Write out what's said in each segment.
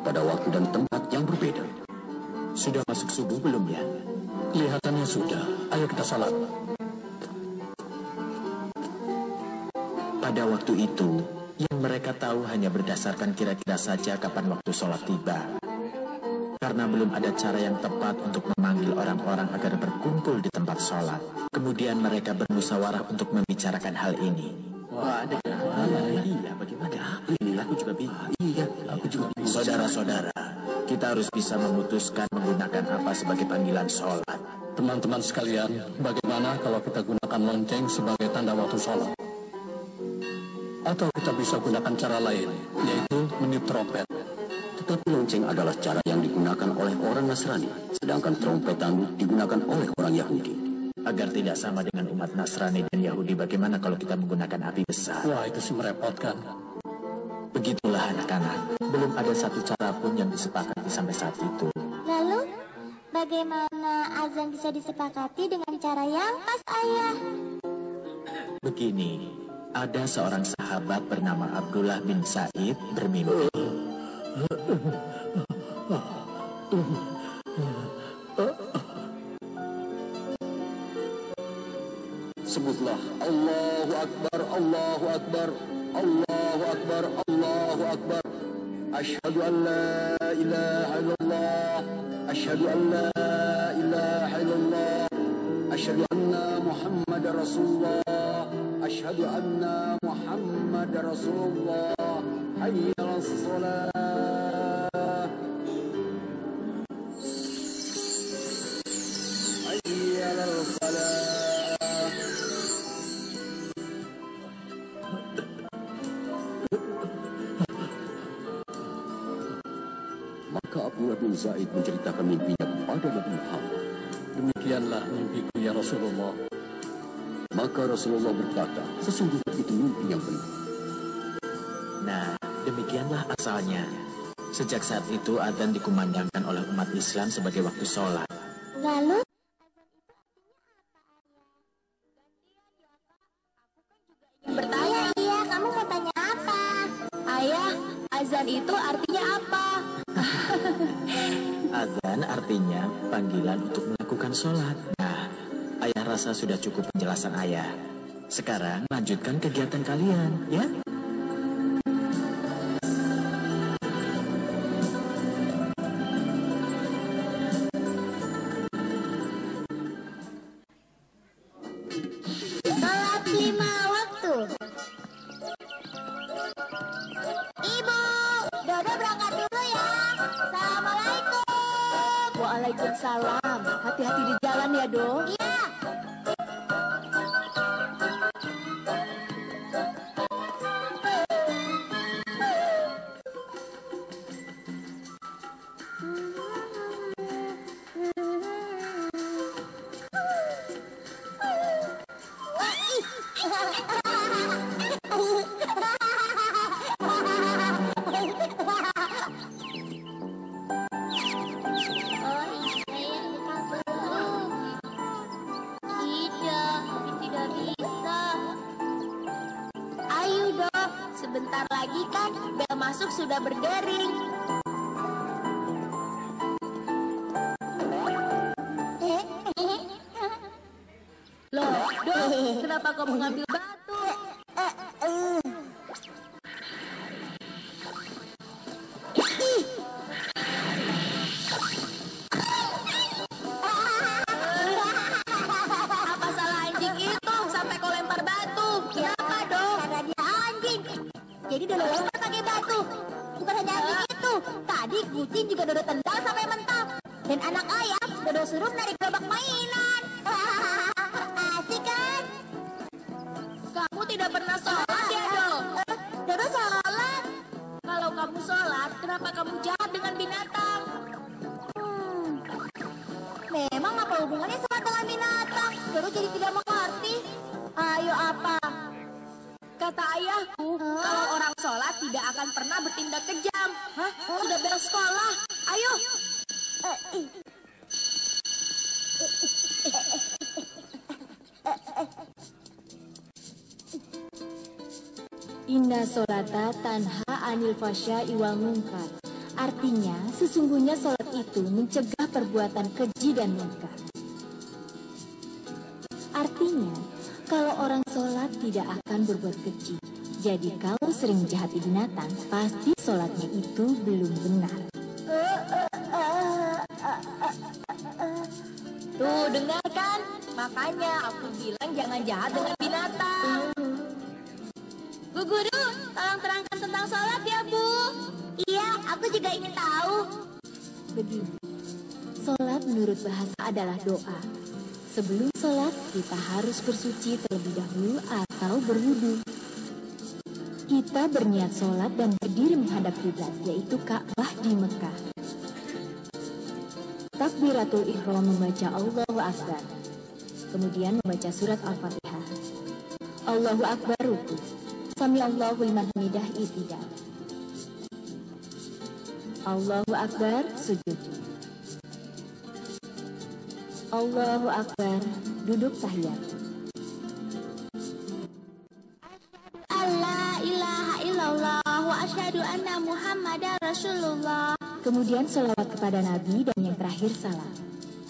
pada waktu dan tempat yang berbeda. Sudah masuk subuh belum ya? Kelihatannya sudah. Ayo kita salat. Pada waktu itu, yang mereka tahu hanya berdasarkan kira-kira saja kapan waktu sholat tiba. Karena belum ada cara yang tepat untuk memanggil orang-orang agar berkumpul di tempat sholat. Kemudian mereka bermusyawarah untuk membicarakan hal ini. Wah, ada iya, bagaimana? Inilah aku juga bingung. Iya, aku juga bingung. Saudara-saudara, kita harus bisa memutuskan menggunakan apa sebagai panggilan sholat. Teman-teman sekalian, bagaimana kalau kita gunakan lonceng sebagai tanda waktu sholat? Atau kita bisa gunakan cara lain, yaitu meniup trompet. Tetapi lonceng adalah cara yang digunakan oleh orang Nasrani, sedangkan trompet tanduk digunakan oleh orang Yahudi. Agar tidak sama dengan umat Nasrani dan Yahudi, bagaimana kalau kita menggunakan api besar? Wah, itu sih merepotkan. Begitulah anak-anak, belum ada satu cara pun yang disepakati sampai saat itu. Lalu, bagaimana azan bisa disepakati dengan cara yang pas, Ayah? Begini, ada seorang sahabat bernama Abdullah bin Sa'id bermimpi. Sebutlah Allahu Akbar, Allahu Akbar, Allahu Akbar, Allahu Akbar. Asyhadu an la ilaha illallah, asyhadu an la ilaha illallah, asyhadu anna Muhammadar Rasulullah, asyhadu anna Muhammadar Rasulullah. Hayya 'alas shalah. Hayya 'alal falah. Maka Abdullah bin Zaid menceritakan mimpinya kepada Nabi Muhammad. Demikianlah mimpiku ya Rasulullah. Maka Rasulullah berkata, sesungguhnya itu mimpi yang benar. Nah, demikianlah asalnya. Sejak saat itu adzan dikumandangkan oleh umat Islam sebagai waktu sholat. Lalu, Bertanya, iya, kamu mau tanya apa? Ayah, azan itu artinya apa? Adzan artinya panggilan untuk melakukan sholat. Nah, ayah rasa sudah cukup penjelasan ayah. Sekarang lanjutkan kegiatan kalian, ya? Salat 5 waktu. Ibu, Dodo berangkat dulu ya. Assalamualaikum. Waalaikumsalam. Hati-hati di jalan ya, Do. Iya. Sebentar lagi kan bel masuk sudah berdering. Loh, Do, kenapa kau mengambil batu? Apa salah anjing itu sampai kau lempar batu? Kenapa, Do? Karena dia anjing. Jadi Dodo lempar pakai batu. Bukan hanya anjing itu. Tadi kucing juga Dodo tendang sampai mentok. Dan anak ayam Dodo suruh narik gerobak mainan. Asik kan? Kamu tidak pernah sholat ya, Do? Dodo sholat. Kalau kamu sholat, kenapa kamu jahat dengan binatang? Memang apa hubungannya sholat dengan binatang? Dodo jadi tidak mengerti. Ayo apa? Kata ayahku, kalau orang sholat tidak akan pernah bertindak kejam. Hah? Sudah beres sekolah. Ayo. Inna sholata tanha anil fasya'i wal munkar. Artinya, sesungguhnya sholat itu mencegah perbuatan keji dan munkar. Artinya, kalau orang sholat tidak akan berbuat keji. Jadi kalau sering menjahati binatang, pasti sholatnya itu belum benar. Tuh, dengar kan? Makanya aku bilang jangan jahat dengan binatang. Bu Guru, tolong terangkan tentang sholat ya, Bu. Iya, aku juga ingin tahu. Begini, sholat menurut bahasa adalah doa. Sebelum sholat, kita harus bersuci terlebih dahulu atau berwudu. Kita berniat sholat dan berdiri menghadap kiblat, yaitu Ka'bah di Mekah. Takbiratul ihram membaca Allahu Akbar. Kemudian membaca surat Al-Fatihah. Allahu Akbar ruku. Sami Allahu liman hamidah i'tidal. Allahu Akbar sujud. Allahu Akbar duduk tahiyat. Allah ilaha illallah wa asyhadu anna Muhammadar Rasulullah. Kemudian selawat kepada Nabi dan yang terakhir salam.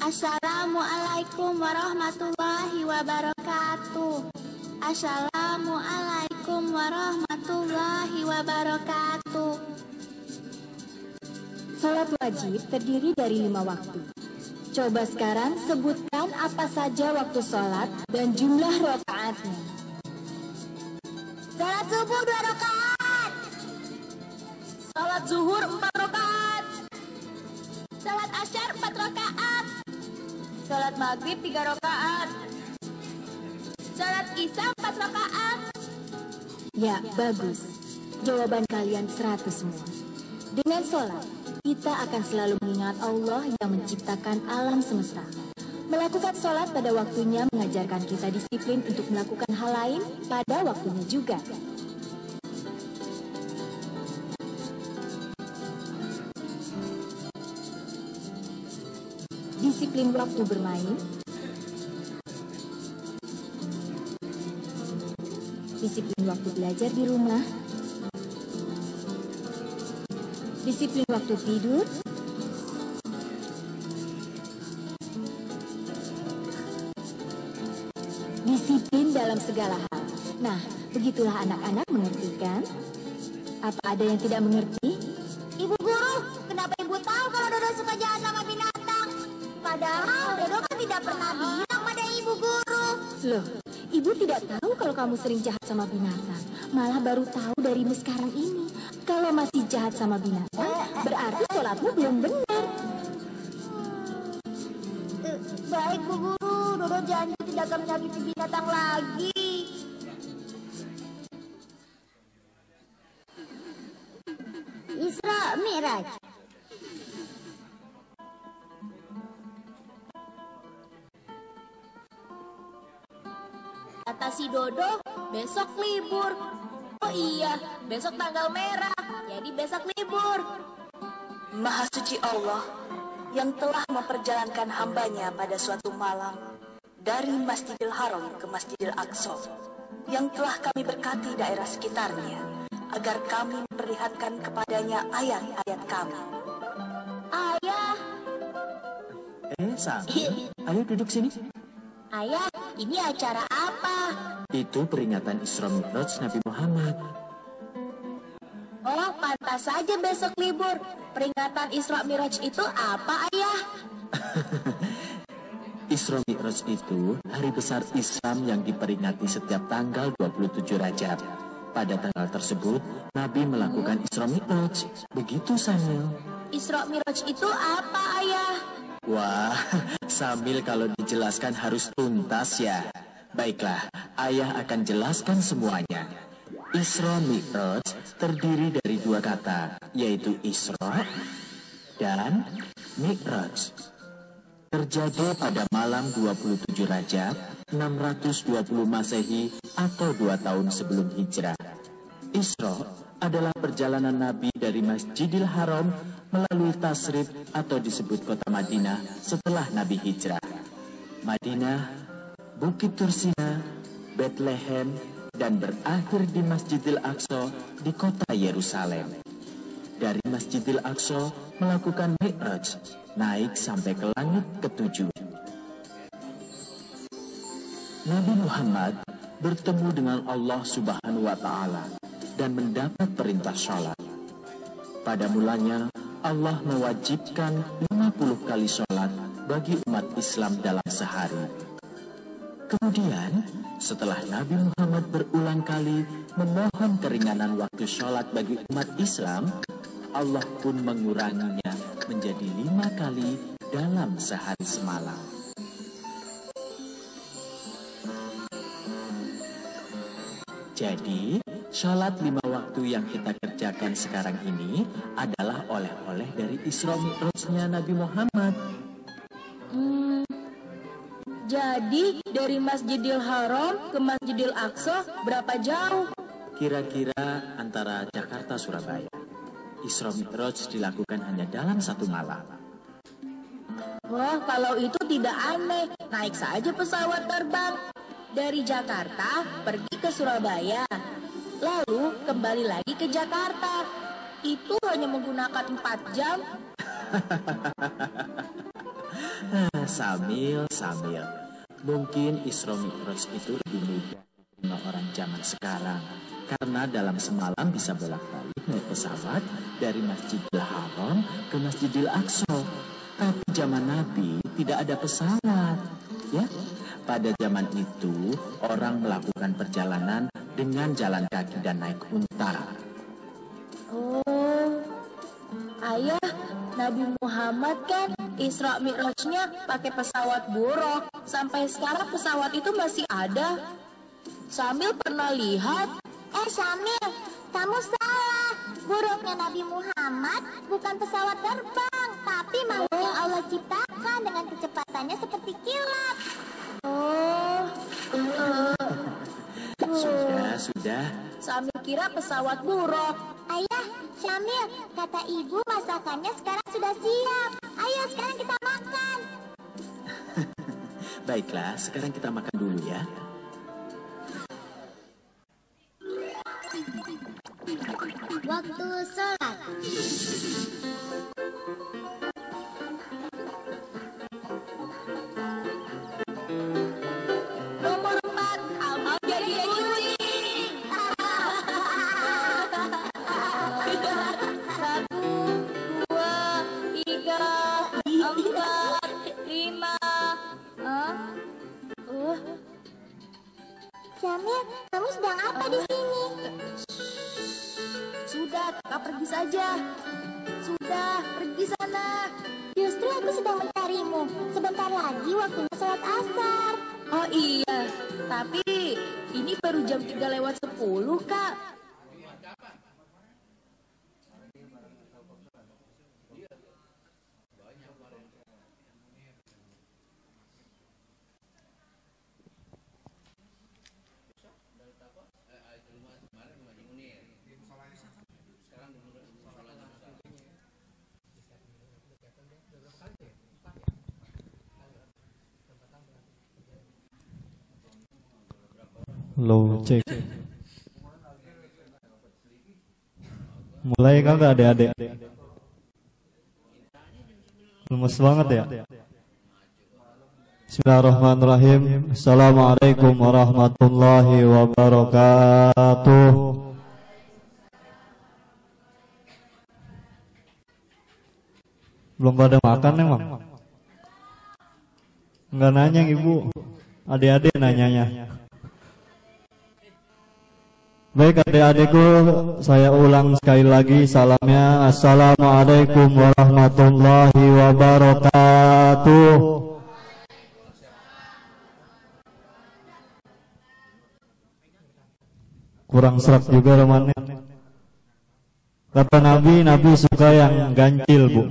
Assalamualaikum warahmatullahi wabarakatuh. Assalamualaikum warahmatullahi wabarakatuh. Salat wajib terdiri dari 5 waktu. Coba sekarang sebutkan apa saja waktu sholat dan jumlah rakaatnya. Salat subuh 2 rakaat. Salat zuhur 4 rakaat. Salat asyar 4 rakaat. Salat maghrib 3 rakaat. Salat isya 4 rakaat. Ya, bagus. Jawaban kalian 100 semua. Dengan sholat, kita akan selalu mengingat Allah yang menciptakan alam semesta. Melakukan sholat pada waktunya mengajarkan kita disiplin untuk melakukan hal lain pada waktunya juga. Disiplin waktu bermain, disiplin waktu belajar di rumah, disiplin waktu tidur, disiplin dalam segala hal. Nah, begitulah anak-anak mengerti kan? Apa ada yang tidak mengerti? Ibu guru, kenapa ibu tahu kalau Dodo suka jahat sama binatang? Padahal Dodo kan tidak pernah bilang pada ibu guru. Loh, ibu tidak tahu kalau kamu sering jahat sama binatang. Malah baru tahu darimu sekarang ini. Kalau masih jahat sama binatang, berarti sholatmu belum benar. Baik Bu Guru, Dodo janji tidak akan menyakiti binatang lagi. Isra Mi'raj. Kata si Dodo, besok libur. Oh iya, besok tanggal merah, jadi besok libur. Maha suci Allah yang telah memperjalankan hambanya pada suatu malam dari Masjidil Haram ke Masjidil Aqsa, yang telah kami berkati daerah sekitarnya agar kami memperlihatkan kepadanya ayat-ayat kami. Ayah, Sang, ayo duduk sini. ayah, ini acara apa? Itu peringatan Isra Mi'raj Nabi Muhammad. Oh, pantas saja besok libur. Peringatan Isra Mi'raj itu apa, Ayah? Isra Mi'raj itu hari besar Islam yang diperingati setiap tanggal 27 Rajab. Pada tanggal tersebut, Nabi melakukan Isra Mi'raj. Begitu, Samuel. Isra Mi'raj itu apa, Ayah? Wah, sambil kalau dijelaskan harus tuntas ya. Baiklah, ayah akan jelaskan semuanya. Isra Mi'raj terdiri dari 2 kata, yaitu Isra dan Mi'raj. Terjadi pada malam 27 Rajab 620 Masehi atau 2 tahun sebelum hijrah. Isra adalah perjalanan Nabi dari Masjidil Haram melalui Tasrib atau disebut kota Madinah setelah Nabi hijrah. Madinah, Bukit Tursina, Bethlehem, dan berakhir di Masjidil Aqsa di kota Yerusalem. dari Masjidil Aqsa melakukan Mi'raj, naik sampai ke langit ketujuh. Nabi Muhammad bertemu dengan Allah Subhanahu wa Ta'ala dan mendapat perintah sholat. Pada mulanya, Allah mewajibkan 50 kali sholat bagi umat Islam dalam sehari. Kemudian, setelah Nabi Muhammad berulang kali memohon keringanan waktu sholat bagi umat Islam, Allah pun menguranginya menjadi 5 kali dalam sehari semalam. Jadi, sholat 5 waktu yang kita kerjakan sekarang ini adalah oleh-oleh dari Isra Mi'rajnya Nabi Muhammad. Jadi dari Masjidil Haram ke Masjidil Aqsa berapa jauh? Kira-kira antara Jakarta Surabaya. Isra Mi'raj dilakukan hanya dalam 1 malam. Wah, kalau itu tidak aneh. Naik saja pesawat terbang dari Jakarta pergi ke Surabaya, lalu kembali lagi ke Jakarta. Itu hanya menggunakan 4 jam. Samil. Mungkin Isra Mi'raj itu lebih mudah dengan orang zaman sekarang. Karena dalam semalam bisa bolak-balik naik pesawat dari Masjidil Haram ke Masjidil Aqsa. Tapi zaman Nabi tidak ada pesawat. Ya, pada zaman itu orang melakukan perjalanan dengan jalan kaki dan naik unta. Oh, ayah, Nabi Muhammad kan Isra Mi'rajnya pakai pesawat buruk. Sampai sekarang pesawat itu masih ada. Samil pernah lihat. Syamil, kamu salah. Buruknya Nabi Muhammad bukan pesawat terbang, tapi makhluk yang Allah ciptakan dengan kecepatannya seperti kilat. Sudah. Samil kira pesawat buruk. Ayah, Syamil, kata ibu masakannya sekarang sudah siap. Ayo sekarang kita makan. Baiklah, sekarang kita makan dulu ya. Waktu sholat. Nomor 4, Abang jadi kucing. 1, 2, 3, 4, 5. Syamil, kamu sedang apa di sini? Sudah, kakak pergi saja. Sudah, pergi sana. Justru aku sedang mencarimu. Sebentar lagi waktunya sholat asar. Oh iya, tapi ini baru jam 3:10, Kak. Low cek. Mulai kagak adik-adik? Lemes banget ya. Bismillahirrahmanirrahim. Assalamualaikum warahmatullahi wabarakatuh. Belum pada makan emang? Enggak nanya ibu, adik-adik nanyanya. Baik adik-adikku, saya ulang sekali lagi salamnya. Assalamualaikum warahmatullahi wabarakatuh. Kurang serak juga romannya. Kata Nabi suka yang ganjil bu.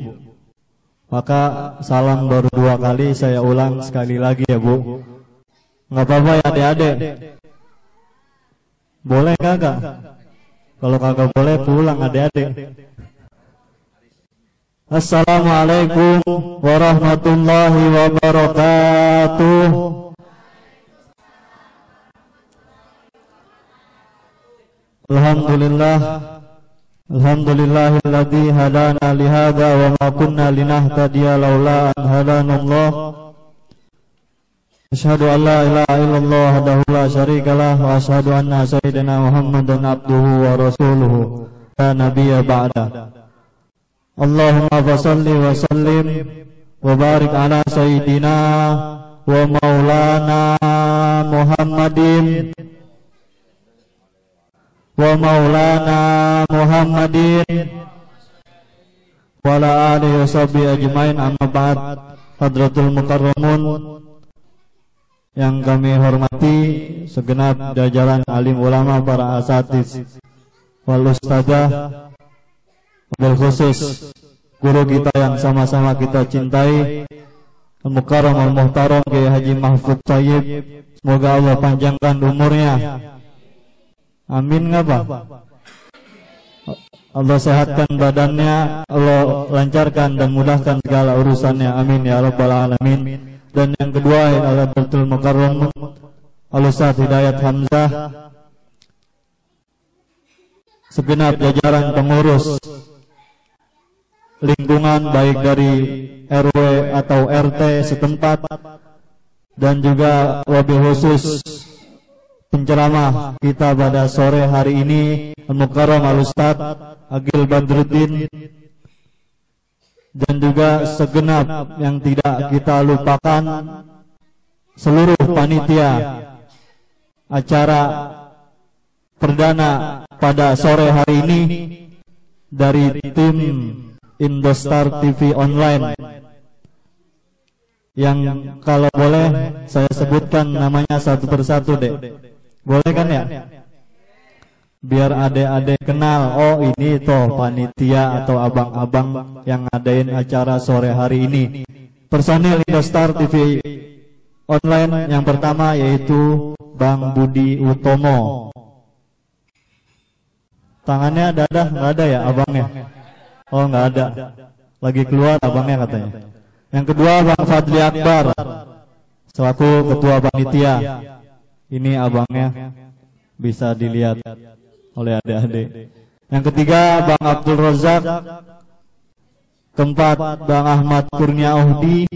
Maka salam baru 2 kali, saya ulang sekali lagi ya bu. Nggak apa-apa ya adik-adik. Boleh kagak? Kalau kagak boleh pulang adik-adik. Assalamualaikum warahmatullahi wabarakatuh. Alhamdulillah, Alhamdulillahilladzi hadana lihada wa ma kunna linahtadiya laula an hadanallah. Asyhadu an la ilaha illallah wahdahu la syarikalah wa asyhadu anna sayyidina Muhammadan abduhu wa rasuluhu la nabiyya ba'da. Allahumma fashalli wa sallim wa barik ala sayyidina wa maulana Muhammadin wa maulana Muhammadin wa ala alihi washabihi ajmain, amma ba'd. Hadratul mukarramun yang kami hormati, segenap jajaran alim ulama, para asatiz wal ustadzah, wabil khusus guru kita yang sama-sama kita cintai, Al-Mukarram Al-Muhtaram Kiai Haji Mahfud Thayyib, semoga Allah panjangkan umurnya. Amin. Ngapa? Allah sehatkan badannya, Allah lancarkan dan mudahkan segala urusannya. Amin ya rabbal alamin. Dan yang kedua adalah Hadratul Mukarram Al-Ustadz Hidayat Hamzah, segenap jajaran pengurus lingkungan baik dari RW atau RT setempat, dan juga wabil khusus penceramah kita pada sore hari ini, Al-Mukarram Al-Ustadz Agil Badruddin, dan juga segenap yang tidak kita lupakan seluruh panitia acara perdana pada sore hari ini dari tim Indostar TV Online, yang kalau boleh saya sebutkan namanya satu persatu, Dek. Boleh kan ya? Biar adik-adik kenal, oh ini toh panitia atau abang-abang yang ngadain acara sore hari ini. Personil Indostar TV Online yang pertama yaitu Bang Budi Utomo. Tangannya ada nggak ada ya abangnya? Oh nggak ada, lagi keluar abangnya katanya. Yang kedua Bang Fadli Akbar selaku ketua panitia. Ini abangnya, bisa dilihat oleh adik-adik. Yang ketiga Bang Abdul Razak, keempat Bang Ahmad Kurnia Uhdi,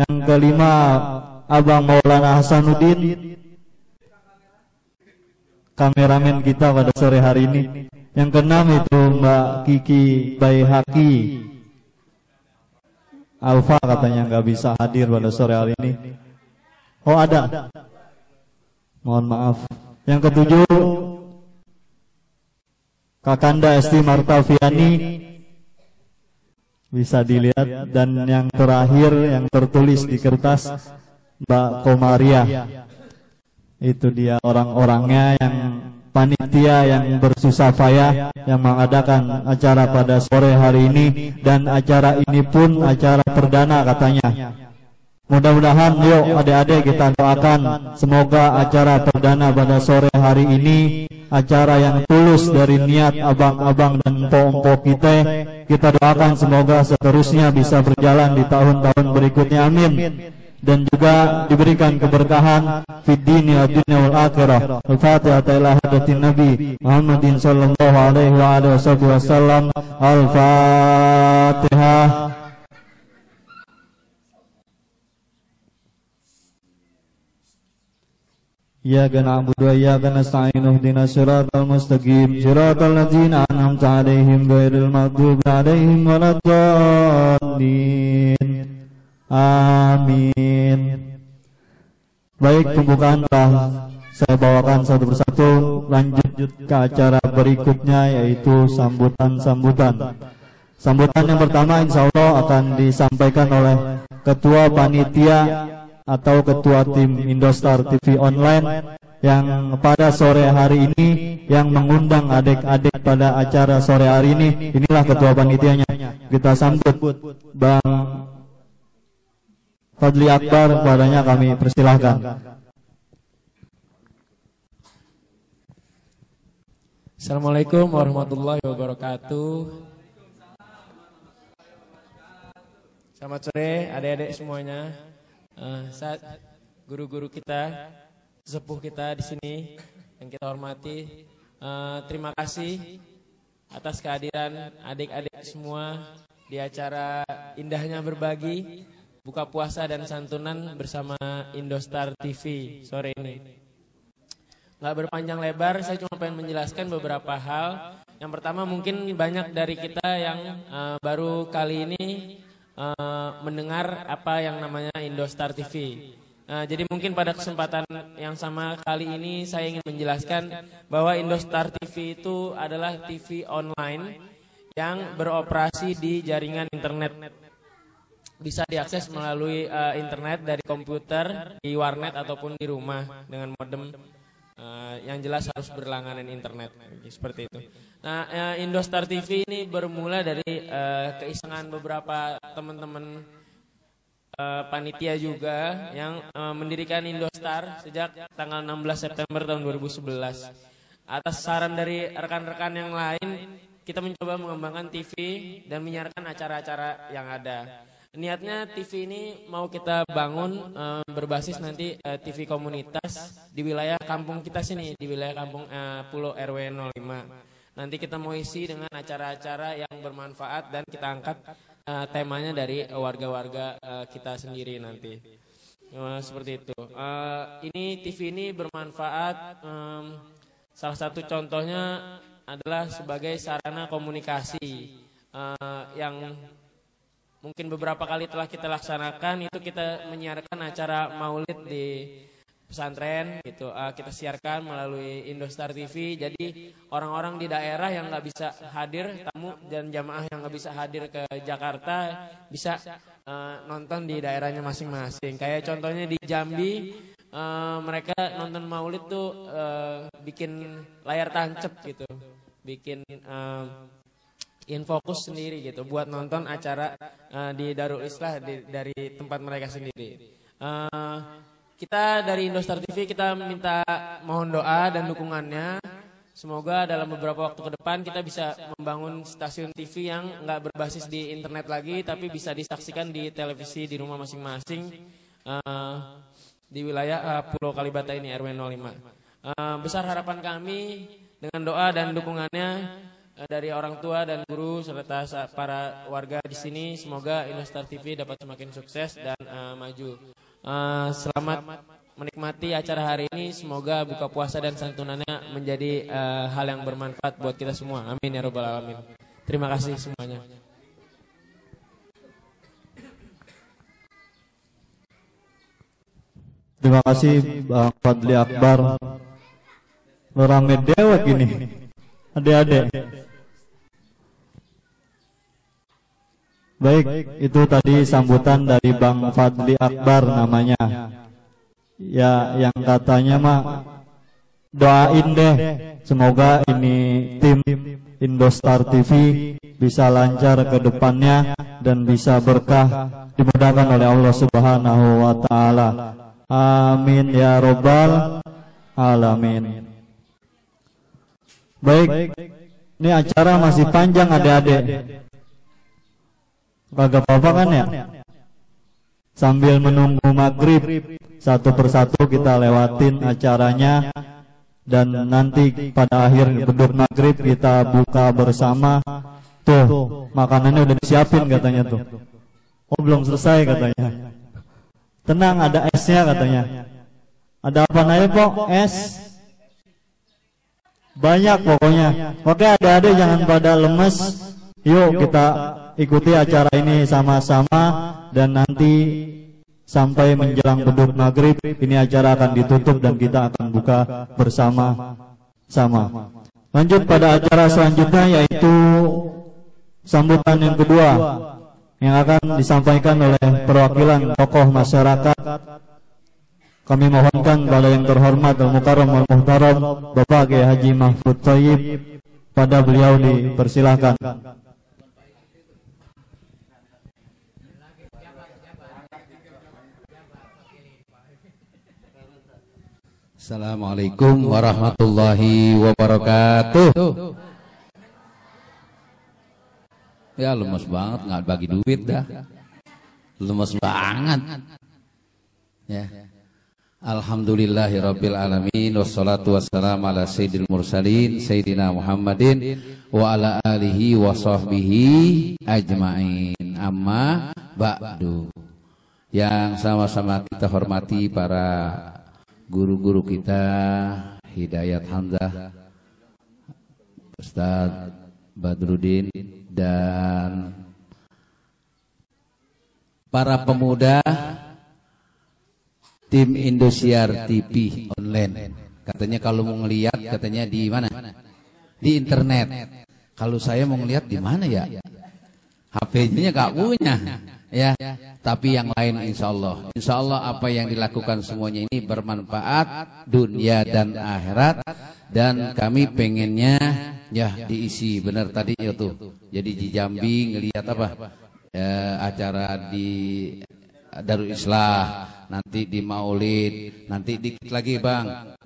yang kelima Abang Maulana Hasanuddin, kameramen kita pada sore hari ini. Yang keenam itu Mbak Kiki Baihaki Alfa, katanya nggak bisa hadir pada sore hari ini. Oh ada, mohon maaf. Yang ketujuh Kakanda Esti Martaviani, bisa dilihat. Dan yang terakhir yang tertulis di kertas Mbak Komaria. Itu dia orang-orangnya yang panitia yang bersusah payah yang mengadakan acara pada sore hari ini. Dan acara ini pun acara perdana katanya. Mudah-mudahan yuk adik-adik kita doakan semoga acara perdana pada sore hari ini acara yang tulus dari niat abang-abang dan empok-empok kita doakan semoga seterusnya bisa berjalan di tahun-tahun berikutnya, amin. Dan juga diberikan keberkahan fid dini wad dunya wal akhirah. Al-Fatihah ila hadratin Nabi Muhammadin sallallahu alaihi wa alihi wasallam. Al-Fatihah. Iyyaka na'budu wa iyyaka nasta'in ihdinas siratal mustaqim siratal ladzina an'amta 'alaihim ghairil maghdubi 'alaihim waladdallin. Amin. Baik, pembukaan telah saya bawakan satu persatu. Lanjut ke acara berikutnya yaitu sambutan-sambutan. Sambutan yang pertama insya Allah akan disampaikan oleh Ketua Panitia atau Ketua Tim Indostar TV Online yang pada sore hari ini yang mengundang adik-adik pada acara sore hari ini. Inilah Ketua Panitianya. Kita sambut Bang Fadli Akbar, padanya kami persilahkan. Assalamualaikum warahmatullahi wabarakatuh. Selamat sore adik-adik semuanya. Saat guru-guru kita, sesepuh kita di sini yang kita hormati, Terima kasih atas kehadiran adik-adik semua di acara indahnya berbagi buka puasa dan santunan bersama Indostar TV sore ini. Nggak berpanjang lebar, saya cuma pengen menjelaskan beberapa hal. Yang pertama mungkin banyak dari kita yang baru kali ini mendengar apa yang namanya Indostar TV. Jadi mungkin pada kesempatan yang sama kali ini saya ingin menjelaskan bahwa Indostar TV itu adalah TV online yang beroperasi di jaringan internet. Bisa diakses melalui internet dari komputer, di warnet ataupun di rumah dengan modem. Yang jelas harus berlangganan internet seperti itu. Nah, Indostar TV ini bermula dari keisengan beberapa teman-teman panitia juga yang mendirikan Indostar sejak tanggal 16 September tahun 2011. Atas saran dari rekan-rekan yang lain, kita mencoba mengembangkan TV dan menyiarkan acara-acara yang ada. Niatnya TV ini mau kita bangun berbasis nanti TV komunitas di wilayah kampung kita sini, di wilayah kampung Pulau RW 05. Nanti kita mau isi dengan acara-acara yang bermanfaat dan kita angkat temanya dari warga-warga kita sendiri nanti. Seperti itu. Ini TV ini bermanfaat. Salah satu contohnya adalah sebagai sarana komunikasi yang mungkin beberapa kali telah kita laksanakan. Itu kita menyiarkan acara maulid di pesantren gitu, kita siarkan melalui Indostar TV. Jadi orang-orang di daerah yang nggak bisa hadir, tamu dan jamaah yang nggak bisa hadir ke Jakarta bisa nonton di daerahnya masing-masing. Kayak contohnya di Jambi, mereka nonton maulid tuh bikin layar tancap gitu, bikin Infokus sendiri gitu buat nonton acara di Darul Islah dari tempat mereka sendiri. Kita dari Indostar TV kita minta mohon doa dan dukungannya. Semoga dalam beberapa waktu ke depan kita bisa membangun stasiun TV yang nggak berbasis di internet lagi, tapi bisa disaksikan di televisi di rumah masing-masing di wilayah Pulau Kalibata ini RW 05. Besar harapan kami dengan doa dan dukungannya dari orang tua dan guru serta para warga di sini, semoga Indostar TV dapat semakin sukses dan maju. Selamat menikmati acara hari ini. Semoga buka puasa dan santunannya menjadi hal yang bermanfaat buat kita semua. Amin ya robbal alamin. Terima kasih semuanya. Terima kasih Bang Fadli Akbar. Rame dewek ini, adik-adik. Baik, itu tadi sambutan dari Bang Fadli Akbar namanya. Ya, yang katanya mah doain deh, semoga ini tim Indostar TV bisa lancar ke depannya dan bisa berkah, dimudahkan oleh Allah Subhanahu wa taala. Amin ya robbal alamin. Baik, ini acara masih panjang adik-adik. Kagak apa-apa kan ya? Sambil menunggu maghrib, satu persatu kita lewatin acaranya. Dan nanti pada akhir beduk maghrib kita buka bersama. Tuh, makanannya udah disiapin katanya tuh. Oh belum selesai katanya. Tenang, ada esnya katanya. Ada apa aja Pok? Es? Banyak pokoknya. Oke adik-adik jangan pada lemes. Yuk kita ikuti acara ini sama-sama. Dan nanti sampai menjelang beduk maghrib ini acara akan ditutup dan kita akan buka bersama-sama. Lanjut pada acara selanjutnya yaitu sambutan yang kedua yang akan disampaikan oleh perwakilan tokoh masyarakat. Kami mohonkan kepada yang terhormat Al-Mukarram Al-Muhtaram Bapak Kiai Haji Mahfud Thayyib, pada beliau dipersilahkan. Assalamualaikum warahmatullahi wabarakatuh. Ya lemes banget, nggak bagi duit dah. Lemes banget. Ya. Alhamdulillahirabbil alamin wassalatu wassalamu ala sayyidil mursalin sayyidina Muhammadin wa ala alihi wa sahbihi ajmain. Amma ba'du. Yang sama-sama kita hormati para guru-guru kita, Hidayat Hamzah, Ustaz Badrudin, dan para pemuda tim Indosiar TV online. Katanya kalau mau ngelihat, katanya di mana? Di internet. Kalau saya mau ngelihat di mana ya? HP-nya gak punya. Ya, tapi yang lain insya Allah apa yang dilakukan semuanya ini bermanfaat dunia dan akhirat, dan kami pengennya ya diisi benar tadi itu. Jadi di Jambi ngelihat apa? Acara di Darul Islah, nanti di Maulid, nanti dikit lagi Bang,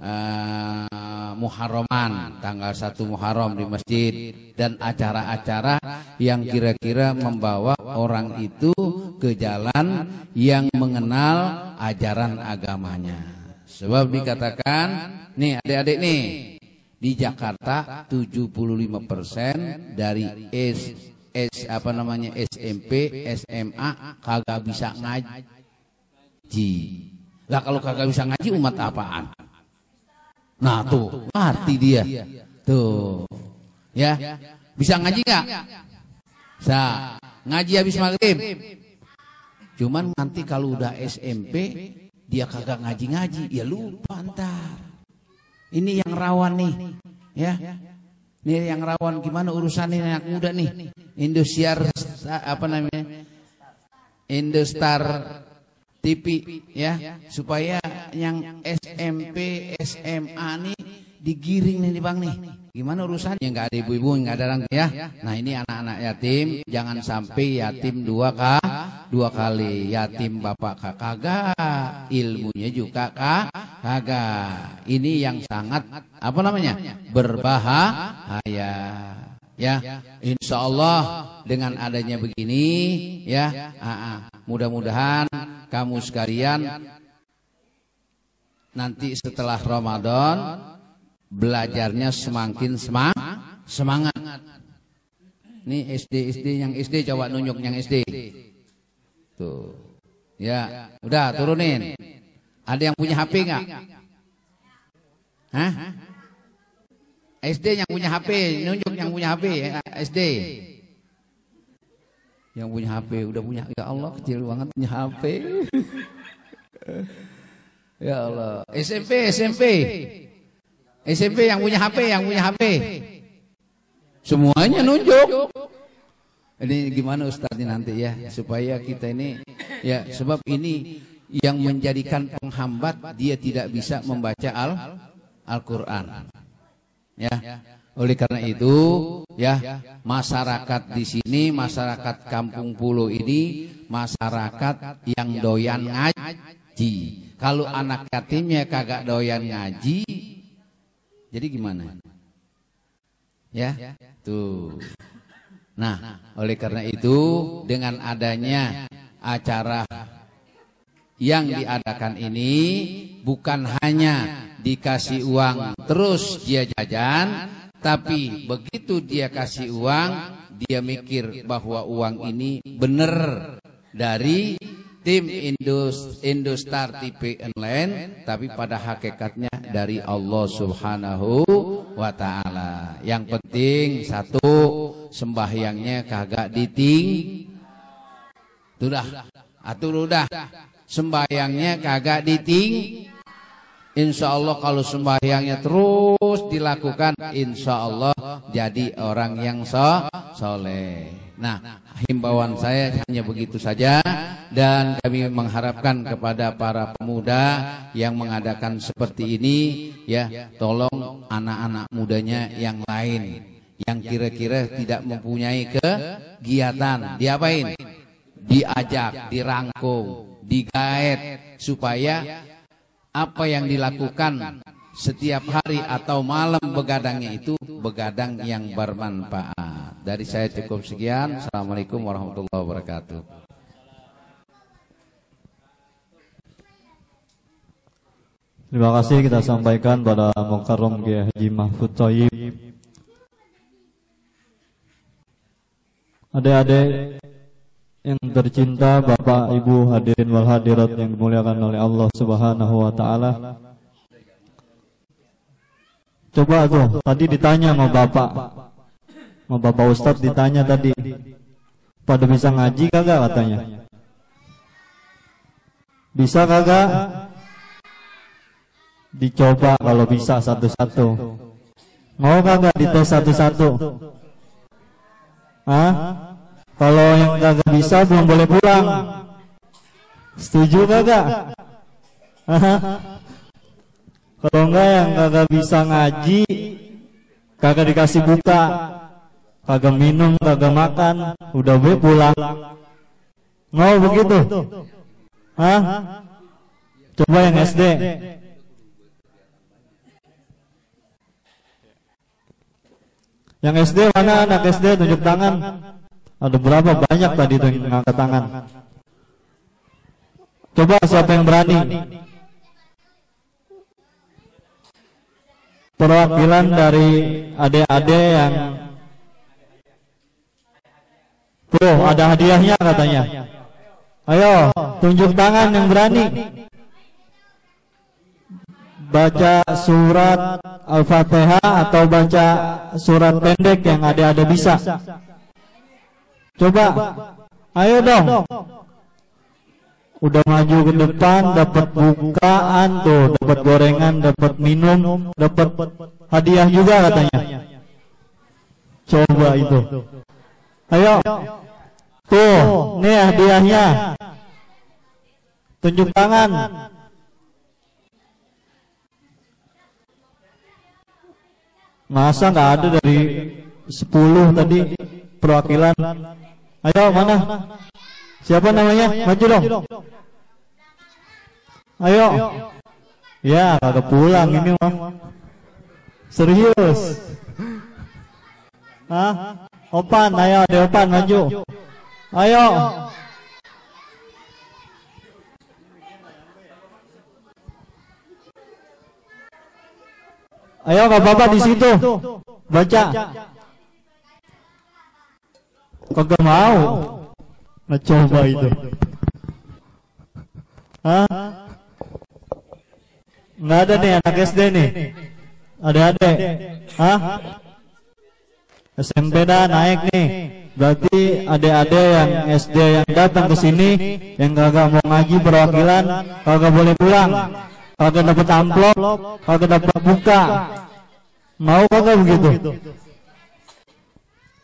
Muharraman, tanggal 1 Muharram di masjid, dan acara-acara yang kira-kira membawa orang itu ke jalan yang mengenal ajaran agamanya. Sebab dikatakan, nih adik-adik nih, di Jakarta 75% dari SMP, SMA kagak bisa ngaji. Lah kalau kagak bisa ngaji umat apaan? Nah tuh, arti dia. Tuh. Ya. Bisa ngaji enggak? Bisa. Ngaji habis maghrib. Cuman nanti kalau udah SMP dia kagak ngaji-ngaji, ya lupa ntar. Ini yang rawan nih. Ya. Ini yang rawan, gimana urusannya anak muda nih? Indosiar Indostar TV ya, supaya yang SMP, SMA nih digiring nih Bang nih. Gimana urusannya? Enggak ada ibu-ibu, enggak ada orang ya. Nah, ini anak-anak yatim, jangan sampai yatim dua kali. Yatim bapak kagak, ilmunya juga kagak. Ini yang sangat berbahaya. Ya, insya Allah dengan adanya begini ya, mudah-mudahan kamu sekalian nanti setelah Ramadan belajarnya semakin semangat. Nih SD yang SD, coba nunjuk yang SD. Tuh. Ya, udah turunin. Ada yang punya HP nggak? Hah? SD yang punya HP, nunjuk yang punya HP, SD. Yang punya HP, udah punya, ya Allah kecil banget punya HP. Ya Allah, SMP yang punya HP. Semuanya nunjuk. Ini gimana Ustaznya nanti ya, supaya kita ini, ya sebab ini yang menjadikan penghambat dia tidak bisa membaca Al-Quran. Ya, oleh karena itu ya, masyarakat di sini, masyarakat Kampung Pulo ini masyarakat yang doyan ngaji. Kalau anak yatimnya kagak doyan ngaji, jadi gimana? Ya, tuh. Nah, oleh karena itu dengan adanya acara yang diadakan ini, bukan hanya dikasih uang terus dia jajan, tapi begitu dia kasih uang, dia mikir bahwa uang ini benar dari tim Indostar TV Online, tapi pada hakikatnya dari Allah Subhanahu wa Ta'ala. Yang penting satu, sembahyangnya kagak udah sembahyangnya kagak insya Allah kalau sembahyangnya terus dilakukan, insya Allah jadi orang yang soleh. Nah, himbauan saya hanya begitu saja, dan kami mengharapkan kepada para pemuda yang mengadakan seperti ini, ya tolong anak-anak mudanya yang lain yang kira-kira tidak mempunyai kegiatan, diapain? Diajak, dirangkul, digaet, supaya apa yang dilakukan setiap hari atau malam begadangnya itu begadang yang bermanfaat. Dari saya cukup sekian. Assalamualaikum warahmatullahi wabarakatuh. Terima kasih kita sampaikan pada Mukarram Kiai Haji Mahfud Thayyib. Adik-adik yang tercinta, Bapak, Ibu, hadirin wal hadirat yang dimuliakan oleh Allah Subhanahu wa taala. Coba tuh, tadi ditanya sama Bapak Ustadz ditanya tadi, pada bisa ngaji kagak katanya? Bisa kagak? Dicoba kalau bisa satu-satu. Mau kagak dites satu-satu? Hah? Kalau yang kagak bisa belum boleh pulang. Setuju kagak? Kalau enggak yang kagak bisa ngaji, kagak dikasih buka, kagak minum, kagak makan, udah boleh pulang. Mau begitu? Hah? Coba yang SD. Yang SD mana anak SD tunjuk tangan? Ada berapa banyak tadi tuh yang ngangkat tangan? Coba siapa yang berani? Perwakilan dari adik-adik yang tuh ada hadiahnya katanya. Ayo tunjuk tangan yang berani. Baca surat Al-Fatihah atau baca surat pendek yang adik-adik bisa. Coba, ayo dong. Udah maju ke depan, dapat bukaan tuh, dapat gorengan, dapat minum, dapat hadiah juga katanya. Coba itu. Ayo. Tuh, nih hadiahnya. Tunjuk tangan. Masa nggak ada dari 10 tadi perwakilan? Ayo mana? Siapa namanya? Maju dong. Ayo. Ya kagak pulang ini mah. Serius. Hah? Opan, ayo ada Opan maju. Ayo. Ayo bapak-bapak di situ baca. Kagak mau. Nah coba itu. Hah? Nggak ada nih anak SD nih. Ada. Hah? SMP dah naik nih. Berarti adik-adik yang SD yang datang ke sini yang kagak mau ngaji perwakilan kagak boleh pulang. Kagak dapat amplop, kagak dapat buka. Mau kagak begitu?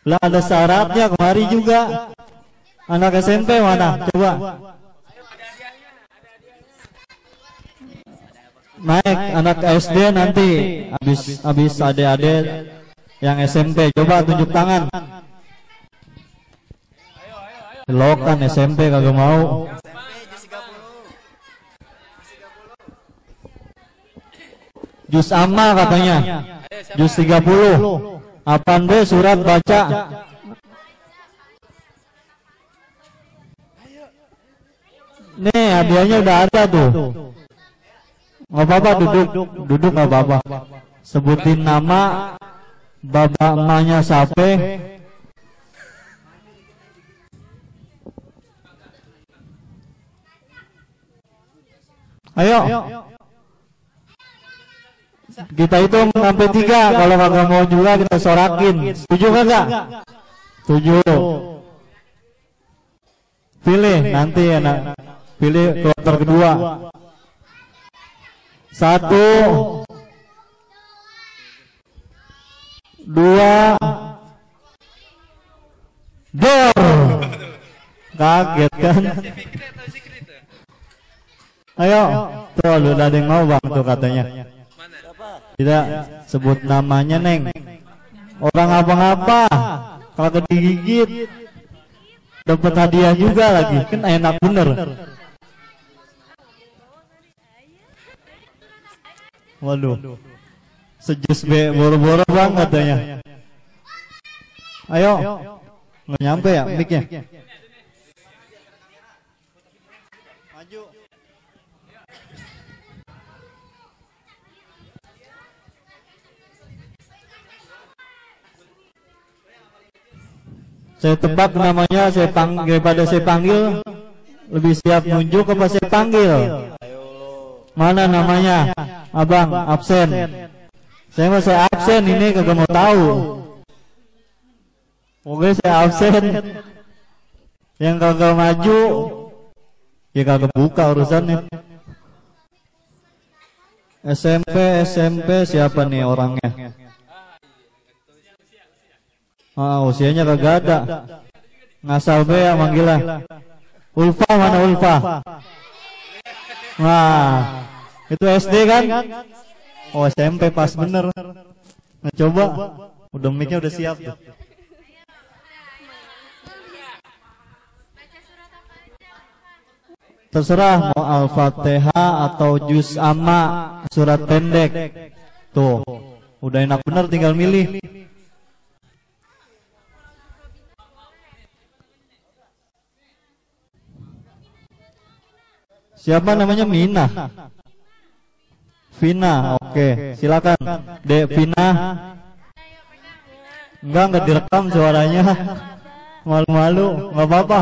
Lah ada syaratnya kemari juga. Anak SMP mana? Coba. Naik anak SD nanti habis adik-adik yang SMP. Coba tunjuk tangan. Lokan SMP kagak mau. Juz amma katanya. Juz 30. Apaan be surat baca. Nih hadiahnya udah ada tuh. Nggak apa-apa duduk nggak apa-apa. Sebutin nama, bapak emaknya siapa. Ayo. Kita hitung sampai 3. Kalau kagak mau juga kita sorakin. Setuju kagak? Setuju. Pilih nanti anak. Pilih kloter kedua. 1, 2, dor. Kaget kan? Ayo, tuh lu ada yang mau bang tuh katanya. Tidak sebut namanya neng. Orang apa-apa, kalau digigit dapat hadiah juga lagi, kan enak bener. Waduh, sejus be boro-boro bang katanya. Ayo, nggak nyampe ya mic-nya. Saya tebak namanya, daripada saya panggil, lebih siap nunjuk apa saya panggil? Mana namanya? Abang, absen. Saya absen ini kagak mau tahu. Oke, saya absen. Yang kagak maju, ya kagak buka urusannya. SMP siapa nih orangnya? Usianya kagak ada. Ngasal be ya manggilnya. Ulfa, mana Ulfa? Nah, itu SD kan? Oh, SMP pas bener. Nah, coba. Udah mic-nya udah siap tuh. Terserah mau Al-Fatihah atau Juz Amma, surat pendek. Tuh, udah enak bener tinggal milih. Siapa namanya? Mina. Vina, oke. Silakan. Dek Vina. Enggak direkam suaranya. Malu-malu, enggak apa-apa.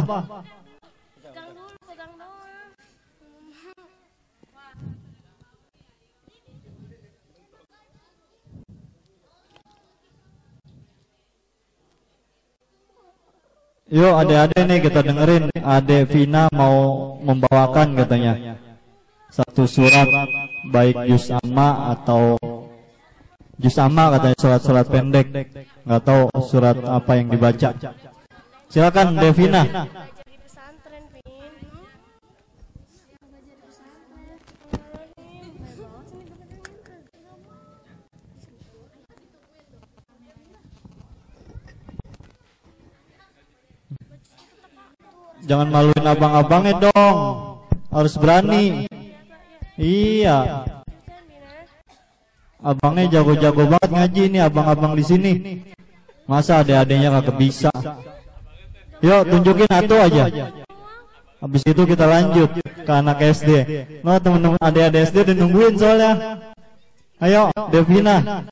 Yuk adik-adik nih kita dengerin. Adek Vina mau membawakan katanya satu surat, baik Juz Amma atau Juz Amma katanya, surat-surat pendek. Nggak tahu surat apa yang dibaca. Silakan Devina. Jangan maluin abang-abangnya dong. Harus berani. Iya. Abangnya jago-jago banget ngaji nih, abang-abang di sini. Masa adik-adiknya kagak bisa? Yuk tunjukin satu aja. Habis itu kita lanjut ke anak SD. Nah, teman-teman adik-adik SD udah nungguin soalnya. Ayo, Devina.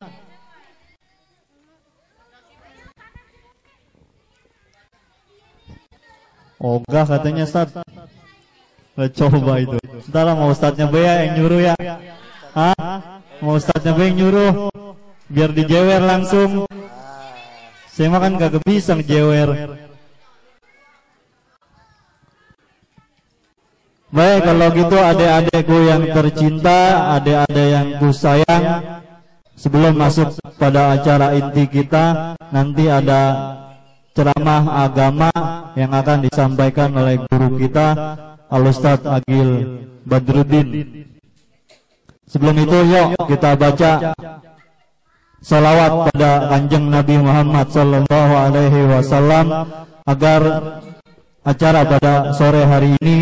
Ogah katanya Ustaz. Coba itu. Ntar mau Ustaznya Bea yang nyuruh ya. Hah? Mau Ustaznya Bea yang nyuruh. Biar dijewer langsung. Saya mah kan kagak bisa ngejewer. Baik, kalau gitu adik-adikku yang tercinta, adik-adik yang ku sayang, sebelum masuk pada acara inti kita, nanti ada ceramah agama yang akan disampaikan oleh guru kita Al-Ustaz Agil Badruddin. Sebelum itu yuk kita baca salawat pada Kanjeng Nabi Muhammad sallallahu alaihi wasallam agar acara pada sore hari ini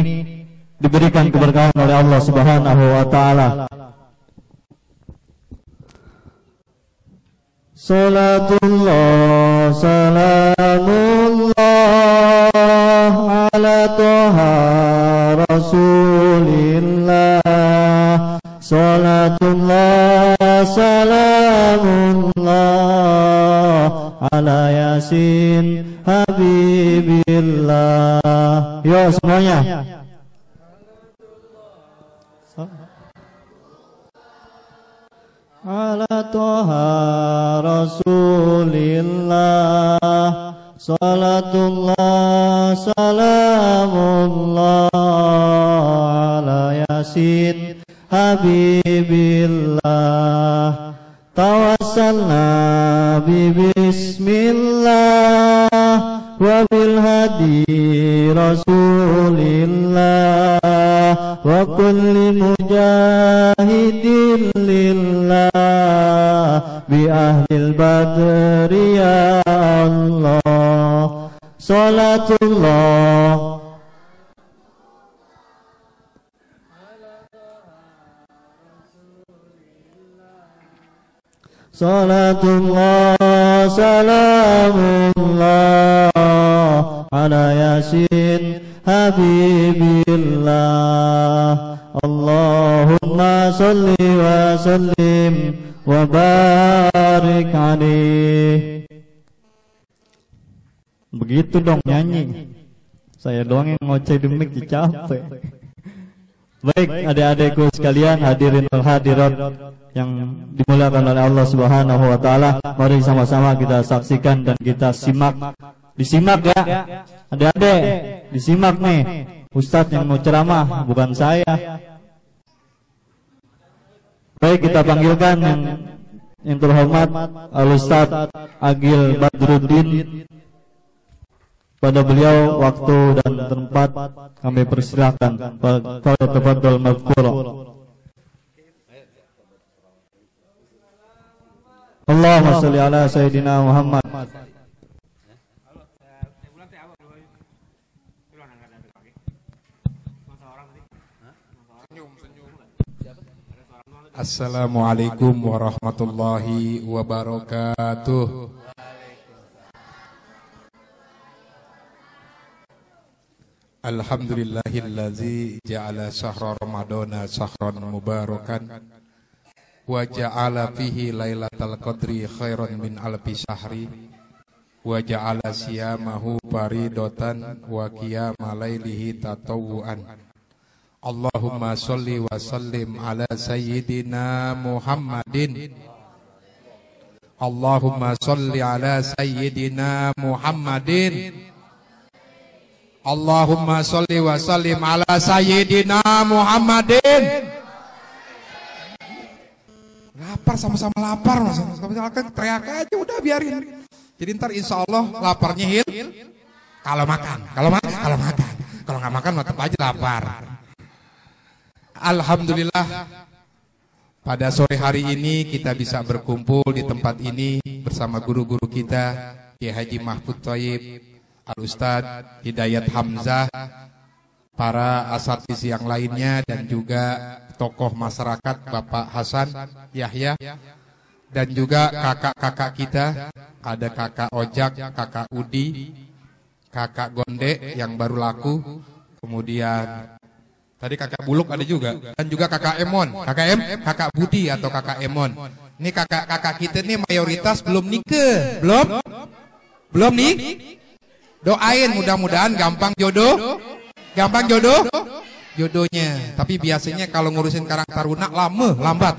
diberikan keberkahan oleh Allah Subhanahu wa taala. Salatullah salamullah ala toha rasulillah. Salatullah salamullah ala yasin habibillah. Yo semuanya. Ala toha rasulillah. Salatullah salamullah ala yasin habibillah. Tawassalna bismillah wa bil hadi rasulillah wa kulli mujahidin lillah bi ahlil badri ya Allah. Salatullah salatullah salamullah ala yasin habibillah. Allahumma salli wa sallim wa barik alaih. Begitu dong nyanyi. Saya doang yang ngoceh di mic, capek. Baik adik-adikku sekalian, hadirin wal hadirat yang dimuliakan oleh Allah Subhanahu wa taala, mari sama-sama kita saksikan dan kita simak. Disimak ya. Adik-adik, disimak nih. Ustadz yang mau ceramah, bukan saya. Baik, kita panggilkan yang terhormat Al-Ustadz Agil Badruddin. Pada beliau waktu dan tempat kami persilakan. Tafadhal madhkura. Allahumma shalli ala sayyidina Muhammad. Assalamualaikum warahmatullahi wabarakatuh. Alhamdulillahillazi ja'ala syahra ramadana syahran mubarakan wa ja'ala fihi lailatal qadri khairan min alfi syahri wa ja'ala siyamahu faridatan wa qiyama lailihi tatawwuan. Allahumma sholli wa sallim ala sayyidina Muhammadin. Allahumma sholli ala sayyidina Muhammadin. Allahumma sholli wa sallim ala sayyidina Muhammadin. Lapar, sama-sama lapar, sama-sama teriak aja udah biarin. Jadi ntar insya Allah laparnya kalau makan, kalau nggak makan tetap aja lapar. Alhamdulillah pada sore hari ini kita bisa berkumpul di tempat ini bersama guru-guru kita, Kiai Haji Mahfud Thayyib, Al-Ustadz Hidayat Hamzah, para asatiz yang lainnya, dan juga tokoh masyarakat Bapak Hasan Yahya, dan juga kakak-kakak kita, ada kakak Ojak, kakak Udi, kakak Gonde yang baru laku, kemudian tadi kakak Buluk ada juga, dan juga kakak Emon, kakak Budi atau kakak Emon. Ini kakak-kakak kita nih mayoritas belum nikah, belum nih. Doain mudah-mudahan gampang jodohnya. Tapi biasanya kalau ngurusin Karang Taruna lambat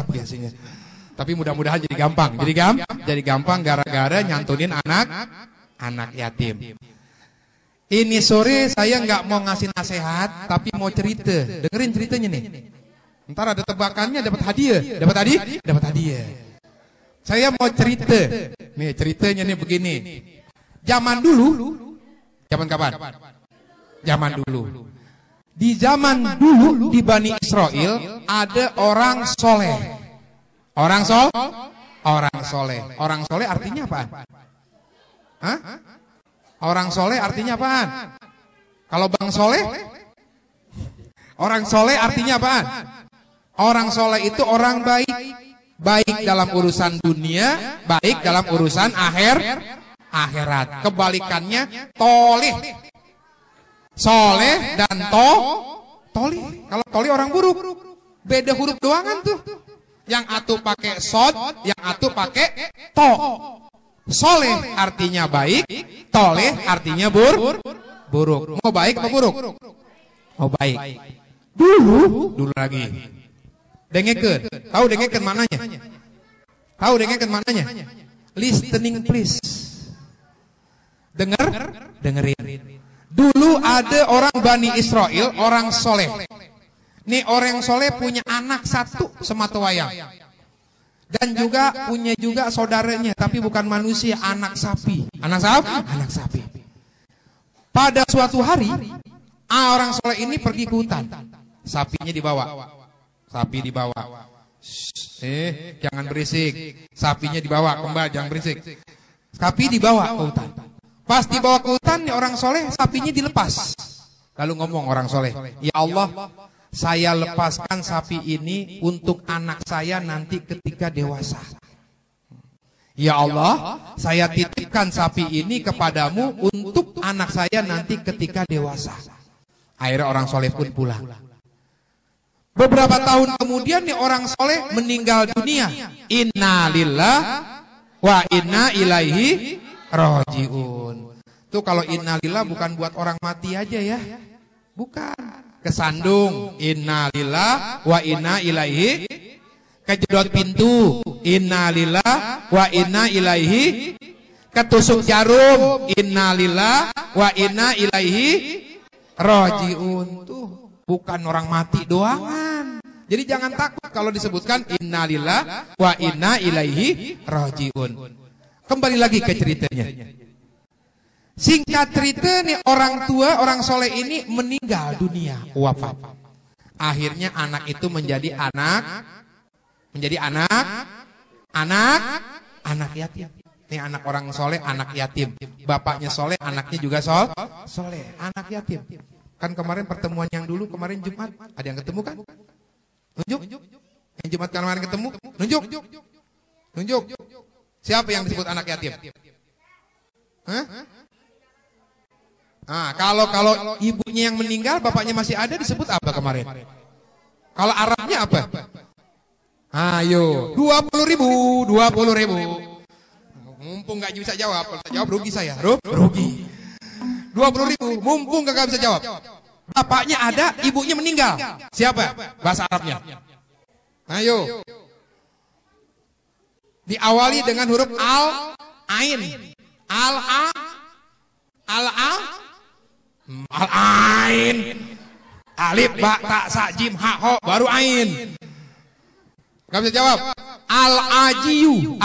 biasanya. Tapi mudah-mudahan jadi gampang gara-gara nyantunin anak yatim. Ini sore saya nggak mau ngasih nasihat, tapi mau cerita. Dengerin ceritanya nih. Ntar ada tebakannya, dapat hadiah. Saya mau cerita. Nih ceritanya nih begini. Zaman kapan? Zaman dulu. Di zaman dulu di Bani Israel ada orang soleh. Orang soleh artinya apaan? Hah? Orang soleh artinya apaan? Kalau Bang Soleh? Orang soleh artinya apaan? Orang soleh itu orang baik. Baik dalam urusan dunia, baik dalam urusan akhirat. Kebalikannya tolih. Soleh dan tolih. Kalau tolih orang buruk. Beda huruf doangan tuh. Yang atu pakai sod, yang atu pakai to. Soleh artinya baik, toleh artinya buruk. Mau baik apa buruk? Mau baik. Dulu lagi. Dengekeun. Tahu dengekeun mananya? Listening please. Dengerin. Dulu ada orang Bani Israel, orang soleh. Nih orang soleh punya anak satu sematawayang. Dan juga punya saudaranya, tapi bukan manusia, anak sapi. Anak sapi. Pada suatu hari, orang soleh ini pergi ke hutan. Sapinya dibawa. Jangan berisik. Sapinya dibawa, kembali jangan berisik. Sapi dibawa ke hutan. Pas dibawa ke hutan, orang soleh sapinya dilepas. Lalu ngomong orang soleh, ya Allah, saya lepaskan sapi ini untuk anak saya nanti ketika dewasa. Ya Allah, saya titipkan sapi ini kepadamu untuk anak saya nanti ketika dewasa. Akhirnya orang soleh pun pulang. Beberapa tahun kemudian nih orang soleh meninggal dunia. Inna lillah wa inna ilaihi rajiun. Tuh kalau innalillah bukan buat orang mati aja ya. Bukan. Kesandung, innalillah wa inna ilaihi. Kejedot pintu, innalillah wa inna ilaihi. Ketusuk jarum, innalillah wa inna ilaihi rajiun. Tuh bukan orang mati doangan. Jadi jangan takut kalau disebutkan innalillah wa inna ilaihi rajiun. Kembali lagi ke ceritanya. Singkat cerita nih, orang tua, orang soleh ini meninggal dunia, wafat. Akhirnya anak itu menjadi anak yatim. Ini anak orang soleh, anak yatim. Bapaknya soleh, anaknya juga soleh, anak yatim. Kan kemarin pertemuan yang dulu, kemarin Jumat, ada yang ketemu kan? Nunjuk. Yang Jumat kemarin ketemu, nunjuk. Siapa yang disebut anak yatim? Hah? Nah, kalau ibunya yang meninggal, bapaknya masih ada, disebut apa kemarin? Kalau Arabnya apa? Ayo, 20.000. Mumpung nggak bisa jawab, kalau saya jawab rugi saya, rugi. 20.000, mumpung nggak bisa jawab. Bapaknya ada, ibunya meninggal. Siapa? Bahasa Arabnya. Ayo. Diawali dengan huruf al-ain. Al-ain. Alif, ba, ta, sa, jim, ha, ho, baru ain. Gak bisa jawab. Al-ajiyu.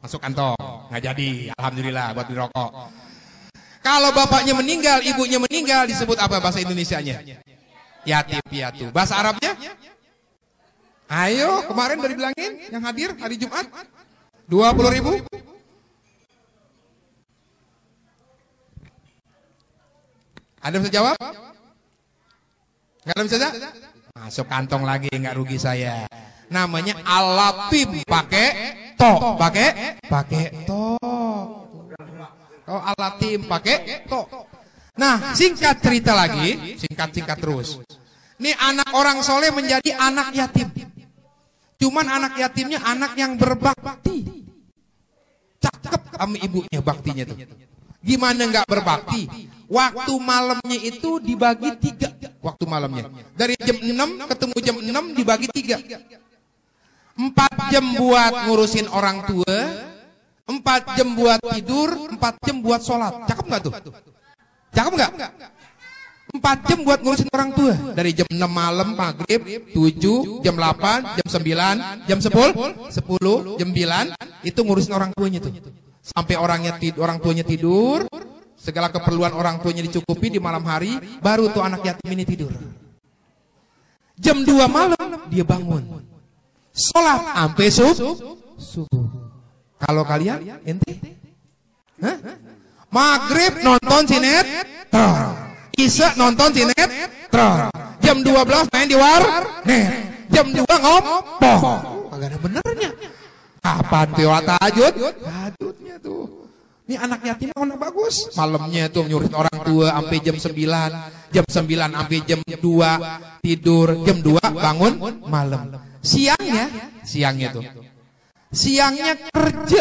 Masuk kantong. Nggak jadi. Alhamdulillah buat beli rokok. Kalau bapaknya meninggal, ibunya meninggal, disebut apa bahasa Indonesianya? Yatim piatu. Bahasa Arabnya? Ayo, kemarin udah dibilangin yang hadir hari Jumat. 20.000. Ada bisa jawab? Nggak ada bisa jawab? Masuk kantong lagi, nggak rugi saya. Namanya al-latim, pakai to, pakai to. Oh, al-latim pakai to. Nah, singkat cerita lagi, singkat terus. Ini anak orang soleh menjadi anak yatim. Cuman anak yatimnya anak yang berbakti. Cakep sama ibunya baktinya tuh. Gimana nggak berbakti? Waktu malamnya itu dibagi 3. Waktu malamnya. Dari jam 6 ketemu jam 6 dibagi 3. 4 jam buat ngurusin orang tua. 4 jam buat tidur. 4 jam buat sholat. Cakep nggak tuh? Cakep nggak? 4 jam buat ngurusin orang tua. Dari jam 6 malam, maghrib, 7, jam 8, jam 9, jam 10, jam 9. Itu ngurusin orang tuanya tuh. Sampai orang tuanya tidur, segala keperluan orang tuanya dicukupi di malam hari, baru tuh anak yatim ini tidur. Jam 2 malam dia bangun, sholat sampai subuh. Kalau kalian ente, maghrib nonton sinetron, isya nonton sinetron, jam 12 main di warnet, jam 2 ngompong. Kagak ada benernya. Kapan piwat tahajud? Tahajudnya tuh. Ini anak yatim anak bagus. Malamnya tuh nyuruh orang tua sampai jam 9. Jam 9 sampai jam 2 tidur. Jam 2 bangun malam. Siangnya tuh. Siangnya kerja.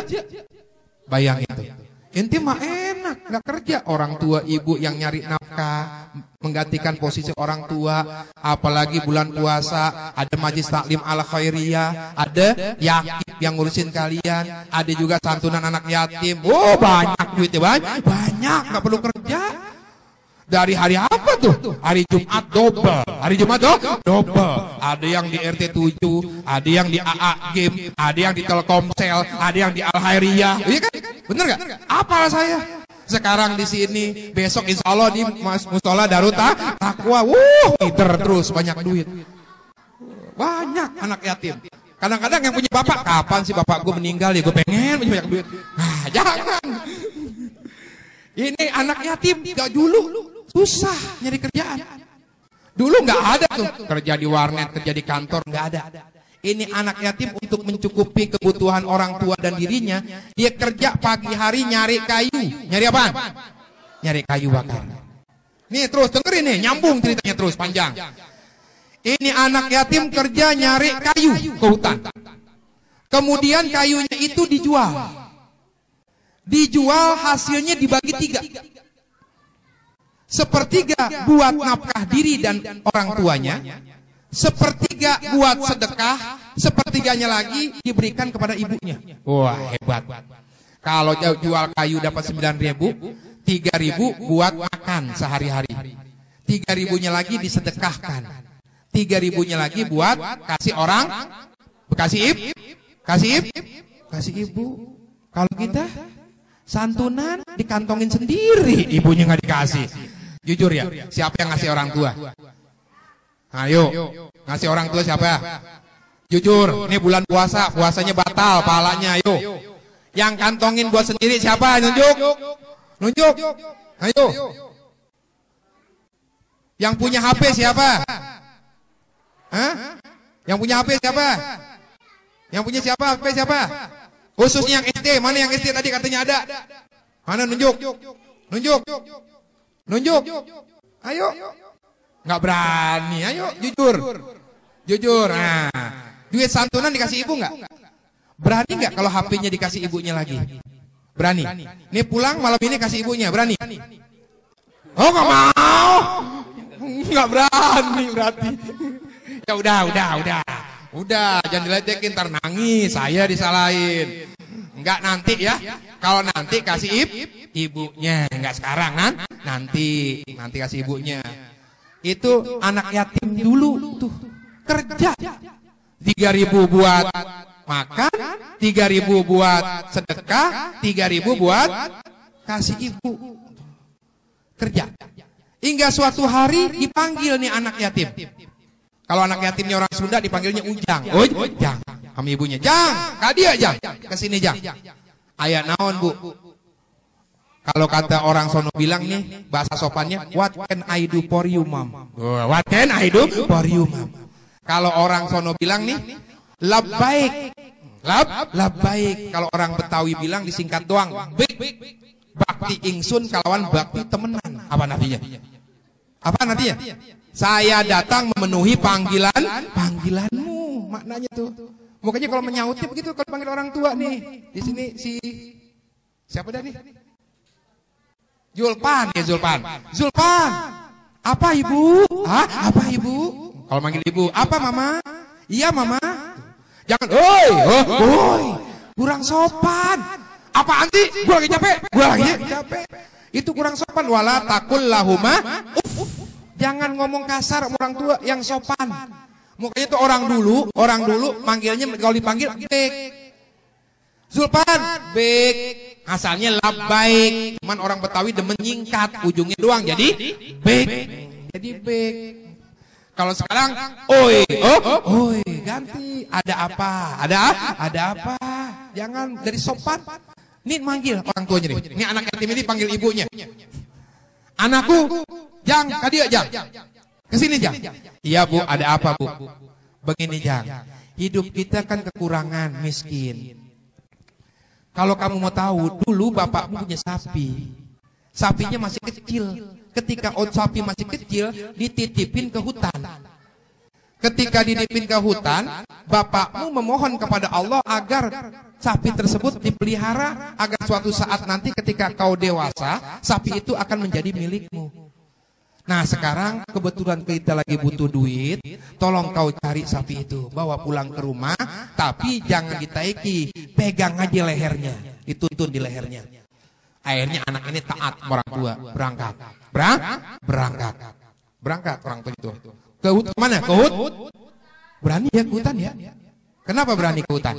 Bayangin tuh. Inti mah enak, nggak kerja. Orang tua ibu yang nyari nafkah, menggantikan posisi orang tua. Apalagi bulan puasa, ada majlis taklim ala khairiyah, ada yatim yang ngurusin kalian, ada juga santunan anak yatim. Oh banyak duitnya, banyak, nggak perlu kerja. Dari hari apa tuh? Hari Jumat double. Hari Jumat double. Ada yang di RT 7, ada yang di AA Game, ada yang di Telkomsel, ada yang di Al Khairiyah. Iya kan? Bener nggak? Apalah saya. Sekarang di sini, besok insya Allah di Mustola Darut Taqwa. Ngiter terus banyak duit. Banyak anak yatim. Kadang-kadang yang punya bapak, kapan sih bapak gue meninggal ya gue pengen punya banyak duit. Nah, jangan. Ini anak yatim gak dulu. Susah nyari kerjaan. Dulu nggak ada tuh kerja di warnet, kerja di kantor, nggak ada. Ini anak yatim untuk mencukupi kebutuhan orang tua dan dirinya. Dia kerja pagi hari nyari kayu. Nyari apa? Nyari kayu bakar. Nih terus dengerin nih, nyambung ceritanya terus panjang. Ini anak yatim kerja nyari kayu ke hutan. Kemudian kayunya itu dijual. Dijual hasilnya dibagi 3. Sepertiga buat nafkah diri dan orang tuanya, sepertiga buat sedekah, sepertiganya lagi diberikan kepada ibunya. Wah, hebat. Kalau jual kayu dapat 9.000, 3.000 buat makan sehari-hari. 3.000-nya lagi disedekahkan. 3.000-nya lagi buat kasih orang, kasih ibu. Kalau kita santunan dikantongin sendiri, ibunya nggak dikasih. Jujur ya, siapa yang ngasih orang tua? Ayo, ngasih orang tua siapa? Jujur, ini bulan puasa, puasanya batal, pahalanya, ayo. Yang kantongin buat sendiri siapa? Nunjuk. Ayo. Yang punya HP siapa? Hah? Yang punya HP siapa? Yang punya HP siapa? Khususnya yang SD, mana yang SD tadi katanya ada? Mana nunjuk? Ayo. Nggak berani, ayo jujur. Nah, duit santunan dikasih ibu nggak? Berani nggak kalau HP-nya dikasih ibunya lagi? Berani. Nih pulang malam ini kasih ibunya, berani? Oh nggak mau, nggak berani berarti. Ya udah, jangan diledekin, ntar nangis, saya disalahin. Enggak nanti ya, kalau nanti kasih ibunya, enggak sekarang kan? Nanti kasih ibunya. Itu anak yatim dulu tuh kerja 3.000 buat makan, 3.000 buat sedekah, 3.000 buat kasih ibu. Kerja. Hingga suatu hari dipanggil nih anak yatim. Kalau anak yatimnya orang Sunda dipanggilnya Ujang. Ujang. Sama ibunya, Jang, kadia Jang, kesini Jang. Ayah naon bu? Kalau kata orang sono bilang nih, bahasa sopannya, what can I do for you mom? What can I do for you mom? Kalau orang sono bilang nih, labbaik. Labbaik. Kalau orang Betawi bilang disingkat doang, baik. Bakti ingsun kalawan bakti temenan. Apa nantinya? Saya datang memenuhi panggilanmu. Maknanya tuh. Makanya kalau menyautnya begitu kalau panggil orang tua nih. Di sini siapa dah nih? Zulpan. Apa ibu? Apa ibu? Kalau manggil ibu, apa mama? Iya mama. Jangan, oi, kurang sopan. Apaan sih? Gua lagi capek. Itu kurang sopan. Wala takul lahuma jangan ngomong kasar sama orang tua, yang sopan. Makanya itu orang dulu manggilnya kalau dipanggil bek. Zulpan, bek. Asalnya labbaik. Cuman orang Betawi demen nyingkat ujungnya doang jadi bek. Jadi bek. Kalau sekarang oi, ganti. Ada apa? Jangan dari sopan. Ini manggil orang tuanya nih. Ini anak yatim ini panggil ibunya. Anakku, Jang, kadia Jang. Kesini Jang. Iya bu, ada apa bu? Begini Jang, hidup kita kan kekurangan, miskin. Kalau kamu mau tahu, dulu bapakmu punya sapi. Sapinya masih kecil. Ketika sapi masih kecil, dititipin ke hutan. Ketika dititipin ke hutan, bapakmu memohon kepada Allah agar sapi tersebut dipelihara, agar suatu saat nanti ketika kau dewasa, sapi itu akan menjadi milikmu. Nah sekarang kebetulan kita lagi butuh duit, tolong kau cari sapi itu, bawa pulang ke rumah, tapi jangan ditaiki, pegang aja lehernya, dituntun di lehernya. Akhirnya anak ini taat orang tua, berangkat orang tua itu. Ke hutan mana? Ke hutan? Berani ya ke hutan ya? Kenapa berani ke hutan?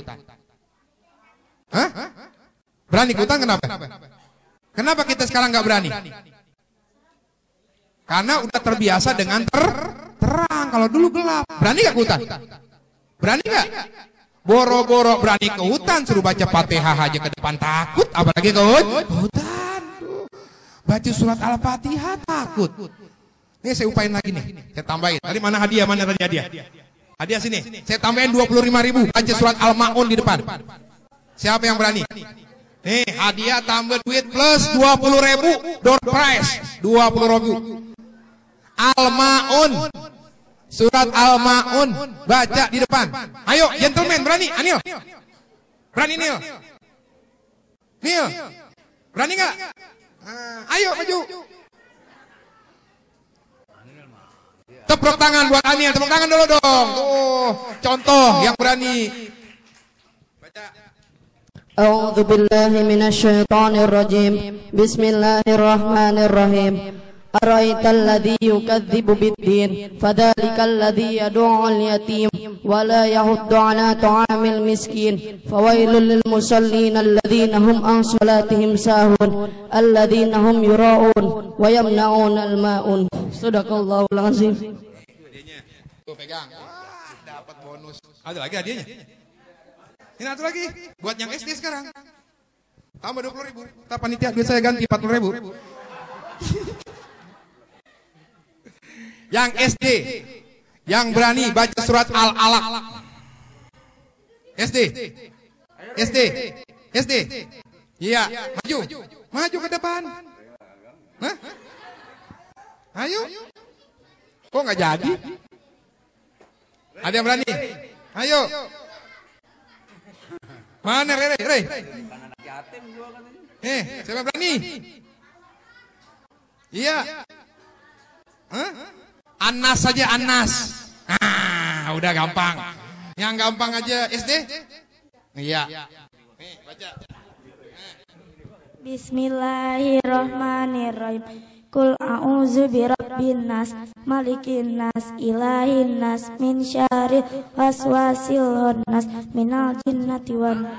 Hah? Berani ke hutan kenapa? Kenapa kita sekarang nggak berani? Karena udah terbiasa dengan terang. Kalau dulu gelap. Berani nggak ke hutan? Berani nggak? Boro-boro berani ke hutan, suruh baca Fatihah aja ke depan takut, apalagi ke hutan. Baca surat Al-Fatihah takut. Ini saya upain lagi nih, saya tambahin. Tadi mana hadiah? Mana tadi hadiah? Hadiah sini. Saya tambahin 25.000. Baca surat Al-Ma'un di depan. Siapa yang berani? Nih hadiah tambah duit plus 20.000 door prize 20.000. Al-Ma'un, surat Al-Ma'un, baca di depan. Ayo gentleman, berani? Anil, berani Nil? Berani nggak? Ayo maju. Tepuk tangan buat Aniel, tepuk tangan dulu dong. Tuh, contoh yang berani. A'udzu billahi minasyaitonir rajim. Bismillahirrahmanirrahim. Ara'aital ladzi yukadzibu bid-din, fadzalikal ladzi yad'u'ul yatim wa la yahuddu 'ala ta'amil miskin, fawailul lil musallin alladzina hum an salatihim sahun, alladzina hum yura'un wa yamna'unal ma'un. Shadaqallahul azim. Tuh pegang. Wah, dapat bonus. Ada lagi hadiahnya? Ini satu lagi buat yang SD sekarang. Tambah 20.000. Kita panitia duit saya ganti 40.000. Yang SD, yang berani baca surat Al-Alaq. SD. Iya, maju ke depan. Hah? Ayo. Kok nggak jadi? Ada yang berani? Ayo. Mana Rere? Siapa berani? Iya. Hah? Anas saja, Anas. Udah gampang. Yang gampang aja SD. Iya. Nih, baca. Bismillahirrahmanirrahim. Qul a'udzu birabbin nas, malikin nas, ilahin nas, min syarril waswasil khannas, minal jinnati wan.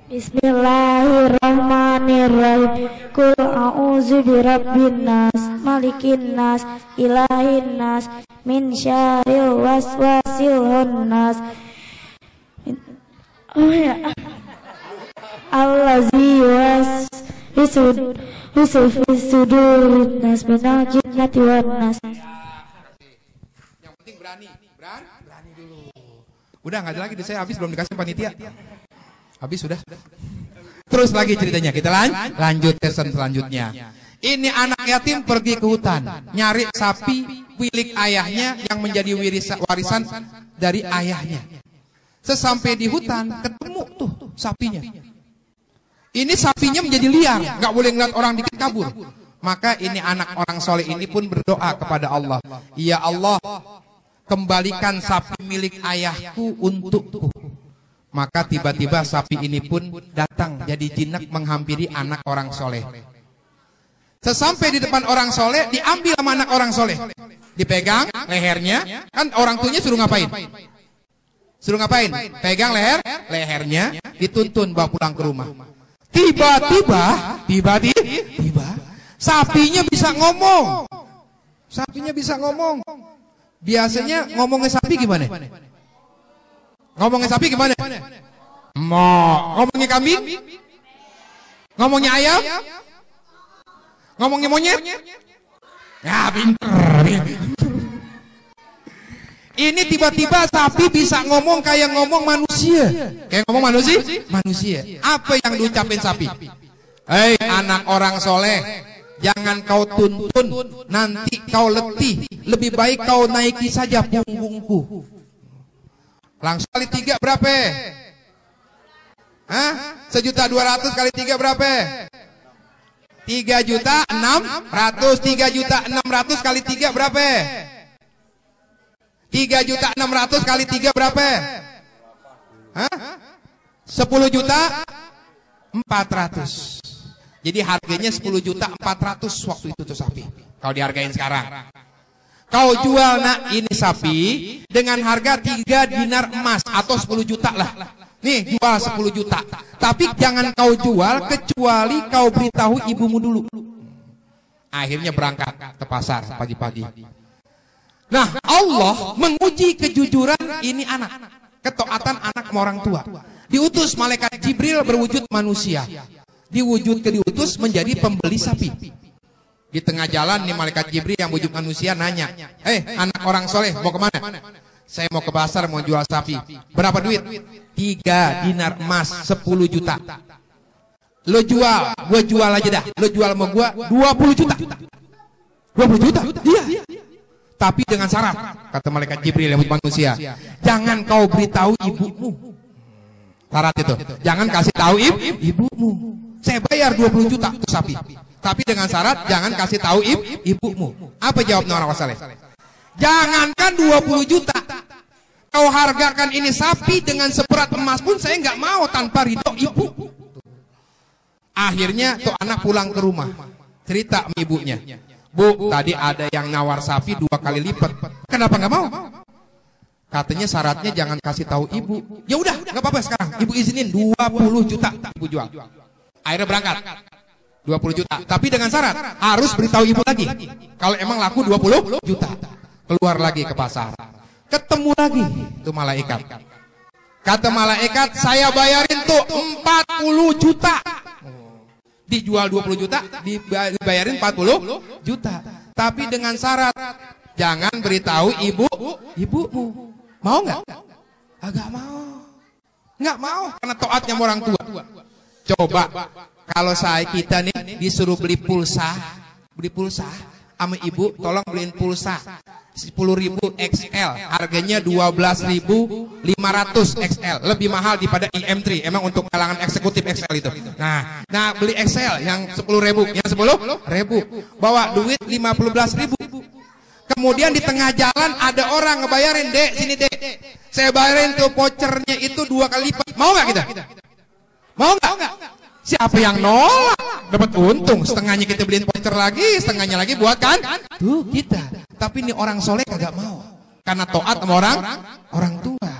Bismillahirrahmanirrahim. Qul a'udzu birabbin nas, malikin nas, ilahin nas, min syarril waswasil khannas. Oh ya. Allazi wisudurin nas minal jinnati wan nas. Yang penting berani dulu. Udah nggak ada lagi, saya habis belum dikasih panitia. Habis sudah. Terus lagi ceritanya, kita lanjut ke selanjutnya. Ini anak yatim pergi ke hutan, nyari sapi milik ayahnya yang menjadi warisan dari ayahnya. Sesampai di hutan, ketemu tuh sapinya. Ini sapinya menjadi liar, nggak boleh ngeliat orang dikit kabur. Maka ini anak orang soleh ini pun berdoa kepada Allah. Ya Allah, kembalikan sapi milik ayahku untukku. Maka tiba-tiba sapi ini pun datang jadi jinak menghampiri anak orang soleh. Sesampai di depan orang soleh, diambil sama anak orang soleh. Dipegang lehernya, kan orang tuanya suruh ngapain? Suruh ngapain? Pegang lehernya, dituntun bawa pulang ke rumah. Tiba-tiba, sapinya bisa ngomong. Biasanya ngomongnya sapi gimana? Ngomongnya kambing? Ngomongnya ayam? Ngomongnya monyet? Ya pinter. Ini tiba-tiba sapi bisa ngomong kayak ngomong manusia. Manusia. Apa yang diucapin sapi? Hei anak orang soleh, jangan kau tuntun, nanti kau letih. Lebih baik kau naiki saja punggungku. Langsung kali 3 berapa? 1.200.000 kali 3 berapa? 3.600.000. 3.600.000 kali 3 berapa? 3.600.000 kali 3 berapa? 10.400.000. Jadi harganya 10.400.000 waktu itu tuh sapi. Kalau dihargain sekarang. Kau jual ini sapi dengan harga 3 dinar emas atau 10 juta lah. Nih jual 10 juta. Tapi jangan kau jual kecuali kau beritahu ibumu dulu. Akhirnya berangkat ke pasar pagi-pagi. Nah Allah menguji kejujuran ini anak. Ketaatan anak sama orang tua. Diutus malaikat Jibril berwujud manusia. Diutus menjadi pembeli sapi. Di tengah jalan nih malaikat Jibril yang wujud manusia nanya, anak orang soleh mau kemana? Saya mau ke pasar mau jual sapi. Berapa duit? 3 dinar emas 10 juta. Lo jual, gue jual aja dah. Lo jual sama gue 20 juta. 20 juta? Iya. Tapi dengan syarat, kata malaikat Jibril yang manusia, jangan kau beritahu ibumu. Syarat itu, jangan kasih tahu ibumu. Saya bayar 20 juta untuk sapi. Tapi dengan syarat jangan kasih tahu ibumu. Apa jawabnya orang wasaleh? Jangankan 20 juta. Kau hargakan ini sapi dengan seberat emas pun saya nggak mau tanpa ridho ibu. Akhirnya tuh anak pulang ke rumah. Cerita sama ibunya. Bu, tadi ada yang nawar sapi 2 kali lipat. Kenapa nggak mau? Katanya syaratnya jangan kasih tahu ibu. Ya udah, nggak apa-apa sekarang. Ibu izinin 20 juta ibu jual. Akhirnya berangkat. 20 juta. Tapi dengan syarat harus beritahu ibu lagi. Kalau emang laku 20 juta. Keluar lagi ke pasar. Ketemu lagi tuh malaikat. Kata malaikat, saya bayarin tuh 40 juta. Dijual 20 juta, dibayarin 40 juta. Tapi dengan syarat jangan beritahu ibumu. Mau nggak? Agak mau. Nggak mau karena taatnya orang tua. Coba kalau kita nih disuruh beli pulsa sama ibu, tolong beliin pulsa 10.000 XL, harganya 12.500 XL, lebih mahal daripada IM3. Emang untuk kalangan eksekutif XL itu. Nah beli XL yang 10.000, yang 10.000, bawa duit 15.000. Kemudian di tengah jalan ada orang ngebayarin, dek sini dek, saya bayarin tuh vouchernya itu 2 kali lipat. Mau nggak kita? Mau nggak? Siapa yang nolak? Dapat untung, setengahnya kita beliin voucher lagi, setengahnya lagi buat kan? Tuh kita. Tapi ini orang soleh kagak mau. Karena taat sama orang tua.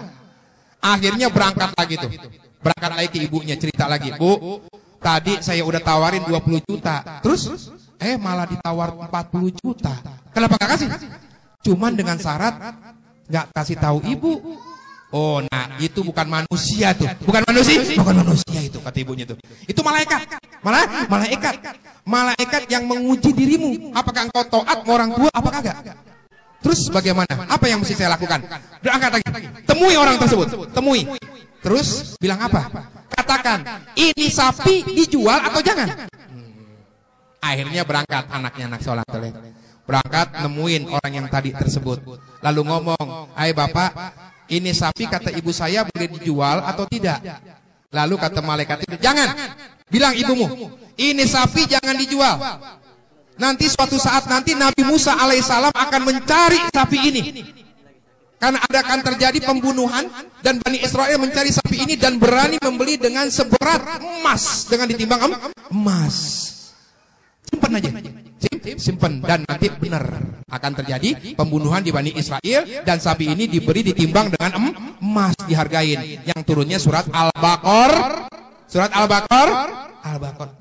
Akhirnya berangkat lagi tuh. Berangkat lagi ke ibunya, cerita lagi. Bu, tadi saya udah tawarin 20 juta. Terus, malah ditawar 40 juta. Kenapa gak kasih? Cuman dengan syarat gak kasih tahu ibu. Oh, nah itu bukan manusia tuh. Bukan manusia itu, kata ibunya tuh. Itu malaikat. Malaikat yang menguji dirimu. Apakah engkau taat orang tua apa kagak? Terus bagaimana? Apa yang mesti saya lakukan? Angkat lagi. Temui orang tersebut. Temui. Terus bilang apa? Katakan, ini sapi dijual atau jangan? Akhirnya berangkat anaknya, anak sholat. Berangkat nemuin orang yang tadi tersebut. Lalu ngomong, hai bapak, ini sapi kata ibu saya boleh dijual atau tidak? Lalu kata malaikat itu, jangan. Bilang ibumu, ini sapi jangan dijual. Nanti suatu saat nanti Nabi Musa alaihissalam akan mencari sapi ini. Karena akan terjadi pembunuhan dan Bani Israel mencari sapi ini dan berani membeli dengan seberat emas, dengan ditimbang emas. Simpan aja. Simpan, dan nanti benar akan terjadi pembunuhan di Bani Israel dan sapi ini diberi ditimbang dengan emas, dihargain. Yang turunnya surat Al-Baqarah.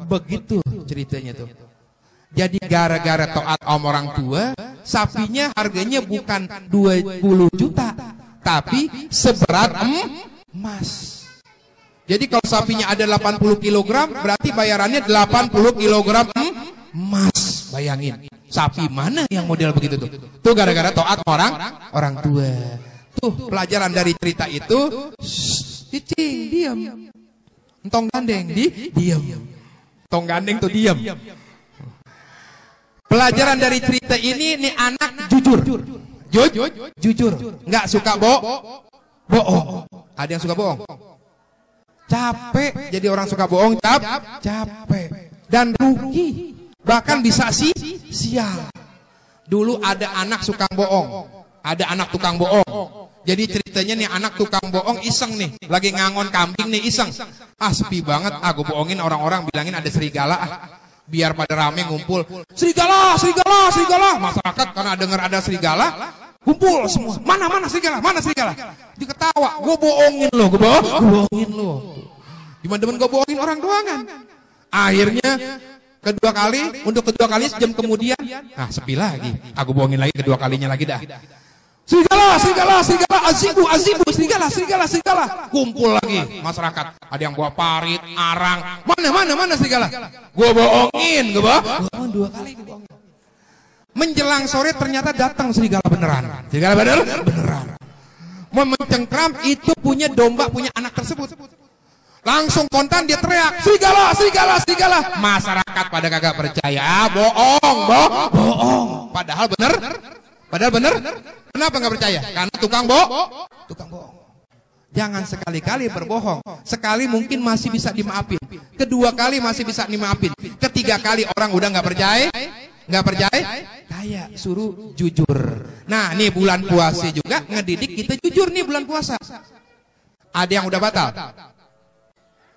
Begitu ceritanya tuh. Jadi gara-gara taat sama orang tua, sapinya harganya bukan 20 juta, tapi seberat emas. Jadi kalau sapinya ada 80 kg, berarti bayarannya 80 kg emas. Bayangin, sapi mana yang model begitu tuh? Tuh gara-gara taat orang tua. Tuh pelajaran dari cerita itu, cicing, diam. Entong gandeng, diam. Entong gandeng tuh diam. Pelajaran dari cerita ini, nih anak jujur. Jujur. Nggak suka bohong. Ada yang suka bohong? Capek. Jadi orang suka bohong, capek. Dan rugi. Bahkan bisa sial. Dulu ada anak tukang bohong. Jadi ceritanya nih anak tukang bohong iseng nih. Lagi ngangon kambing nih iseng. Sepi banget. Gue bohongin orang-orang, bilangin ada serigala. Biar pada rame ngumpul. Serigala. Masyarakat karena dengar ada serigala, kumpul semua. Mana serigala? Diketawa. Gue bohongin lo. Gimana demen gue bohongin orang doang kan? Akhirnya untuk kedua kali sejam kemudian, sepi lagi. Aku bohongin lagi kedua kalinya lagi dah. Serigala, azibu, serigala. Kumpul lagi masyarakat. Ada yang bawa parit, arang. Mana serigala? Gua bohongin, bohong 2 kali dibohongin. Menjelang sore ternyata datang serigala beneran. Beneran. Mau mencengkram, itu punya domba, punya anak tersebut. Langsung kontan dia teriak, serigala. Masyarakat pada kagak percaya, bohong. Padahal Padahal benar. Kenapa nggak percaya? Karena tukang bohong. Jangan sekali-kali berbohong. Sekali mungkin masih bisa dimaafin. Kedua kali masih bisa dimaafin. Ketiga kali orang udah nggak percaya. Kayak suruh jujur. Nah, nih bulan puasa juga ngedidik kita jujur nih bulan puasa. Ada yang udah batal?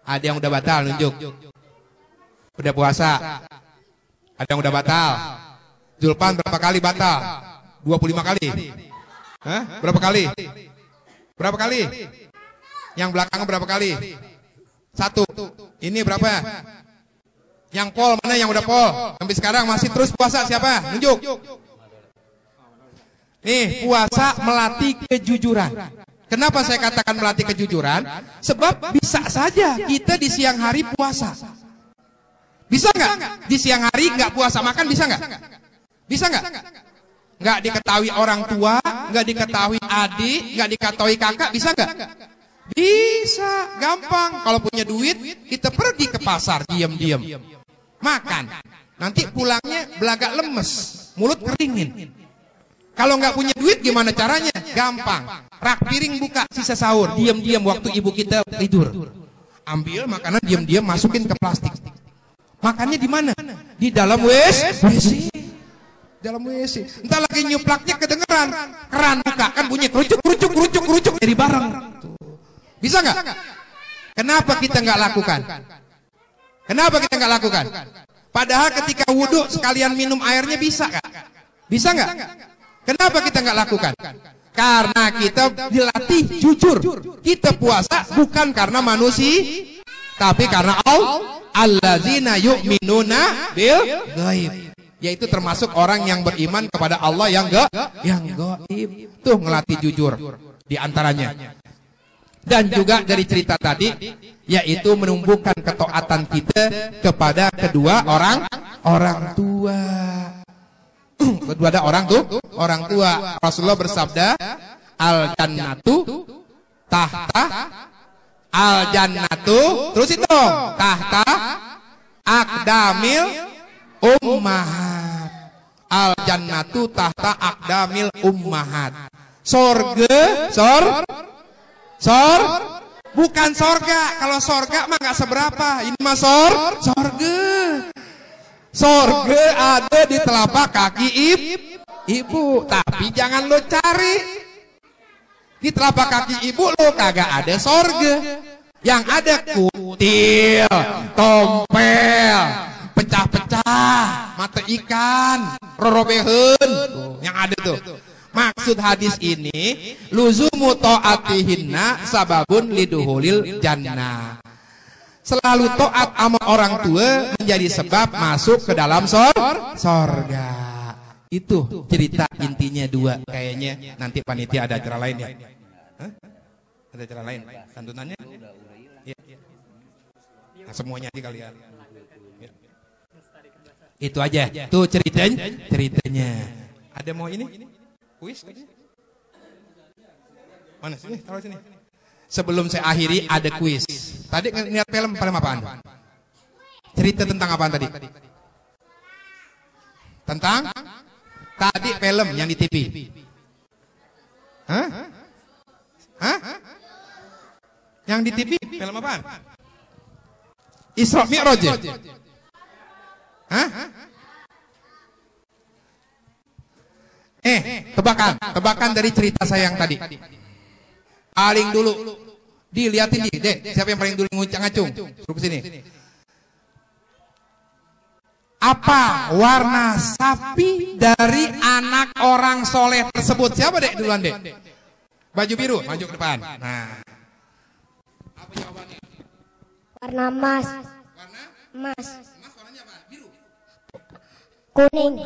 Ada yang udah batal nunjuk. Udah puasa. Ada yang udah batal. Julpan berapa kali batal? 25 kali. Hah? Berapa kali? Berapa kali? Yang belakang berapa kali? 1. Ini berapa? Yang pol mana yang udah pol? Sampai sekarang masih terus puasa siapa? Nunjuk. Nih, puasa melatih kejujuran. Kenapa saya katakan melatih kejujuran? Sebab bisa saja kita di siang hari puasa. Bisa nggak? Di siang hari nggak puasa makan bisa nggak? Bisa nggak? Nggak diketahui orang tua, nggak diketahui adik, nggak diketahui kakak, bisa nggak? Bisa, gampang. Kalau punya duit, kita pergi ke pasar, diam-diam makan. Nanti pulangnya belagak lemes, mulut keringin. Kalau nggak punya duit gimana caranya? Gampang. Rak piring buka, sisa sahur, diam-diam waktu ibu kita tidur. Ambil makanan diam-diam masukin ke plastik. Makannya di mana? Di dalam WC. Dalam WC. Entar lagi nyuplaknya kedengeran. Keran buka kan bunyi kerucuk jadi bareng. Bisa nggak? Kenapa kita nggak lakukan? Kenapa kita nggak lakukan? Padahal ketika wudhu sekalian minum airnya bisa nggak? Bisa nggak? Kenapa kita nggak lakukan? Karena kita dilatih jujur. Kita puasa bukan karena manusia, tapi karena Allah. Allazina yu'minuna bil ghaib. Yaitu termasuk orang yang beriman kepada Allah yang gaib. Tuh ngelatih jujur di antaranya. Dan juga dari cerita tadi, yaitu menumbuhkan ketaatan kita kepada kedua orang tua. Kedua ada orang tua. Rasulullah bersabda, al jannatu tahta al jannatu, terus itu tahta akdamil ummahat. Al jannatu tahta akdamil ummahat. Sorga, bukan sorga. Kalau sorga mah nggak seberapa. Ini mah sorga. Sorga ada di telapak kaki ibu. Tapi jangan lo cari. Di telapak kaki ibu lo kagak ada sorga. Yang ada kutil, tompel, pecah-pecah, mata ikan, rorobeheun. Yang ada tuh. Maksud hadis ini, luzumu ta'atihinna sababun liduhulil jannah. Selalu taat sama orang tua menjadi sebab masuk ke dalam sorga. Itu cerita intinya dua. Kayaknya nanti panitia ada acara lain ya. Hah? Ada acara lain? Santunannya? Ya. Nah, semuanya aja kalian. Ya. Itu aja. Tuh ceritanya. Ada mau ini? Kuis? Mana sini? Taruh sini. Sebelum saya akhiri ada kuis. Tadi ngeliat film apaan? Cerita tentang apaan tadi? Tentang? Tadi film yang di TV. Hah? Yang di TV film apaan? Isra Mi'raj. Hah? Tebakan dari cerita saya yang tadi. Paling dulu dilihatin nih, Dek, siapa yang paling dulu ngucang-ngacung? Suruh ke sini. Apa warna sapi dari anak orang soleh tersebut? Siapa Dek duluan Dek? Baju biru, maju ke depan. Nah, apa jawabannya? Warna emas. Warna? Emas. Emas warnanya apa? Biru. Kuning.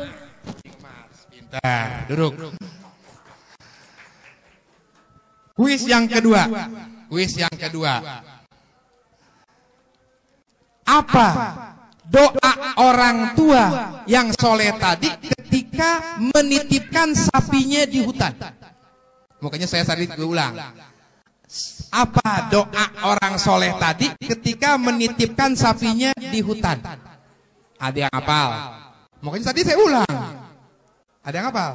Emas. Pintar. Duduk. Kuis yang kedua. Apa doa orang tua yang soleh tadi ketika menitipkan sapinya di hutan? Makanya saya tadi ulang. Apa doa orang soleh tadi ketika menitipkan sapinya di hutan? Ada yang hafal? Makanya tadi saya ulang. Ada yang hafal?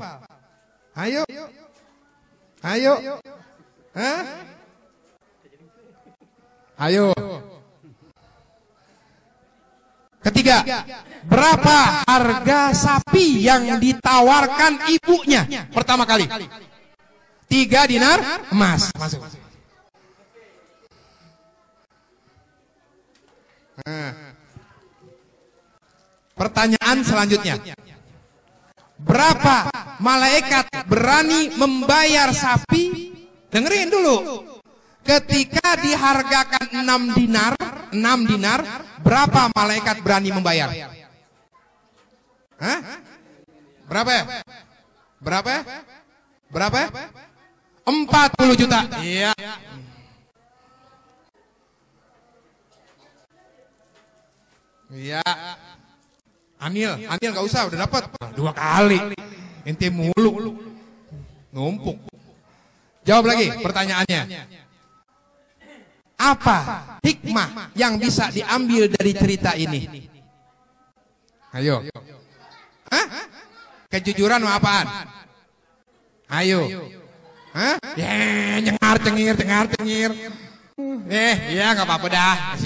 Ayo. Ayo. Hah? Ayo. Ketiga, berapa harga sapi yang ditawarkan ibunya pertama kali? 3 dinar emas. Masuk. Nah. Pertanyaan selanjutnya. Berapa malaikat berani membayar sapi? Dengerin dulu. Ketika dihargakan 6 dinar, berapa malaikat berani membayar? Hah? Berapa? Berapa? Berapa? 40 juta. Iya. Iya. Anil gak usah, udah dapat 2 kali. Ente mulu. Numpuk. Jawab lagi pertanyaannya. Apa hikmah yang bisa diambil dari cerita ini? Ayo. Hah? Kejujuran mau apaan? Ayo. Hah? Cengar cengir. Ya nggak apa-apa dah.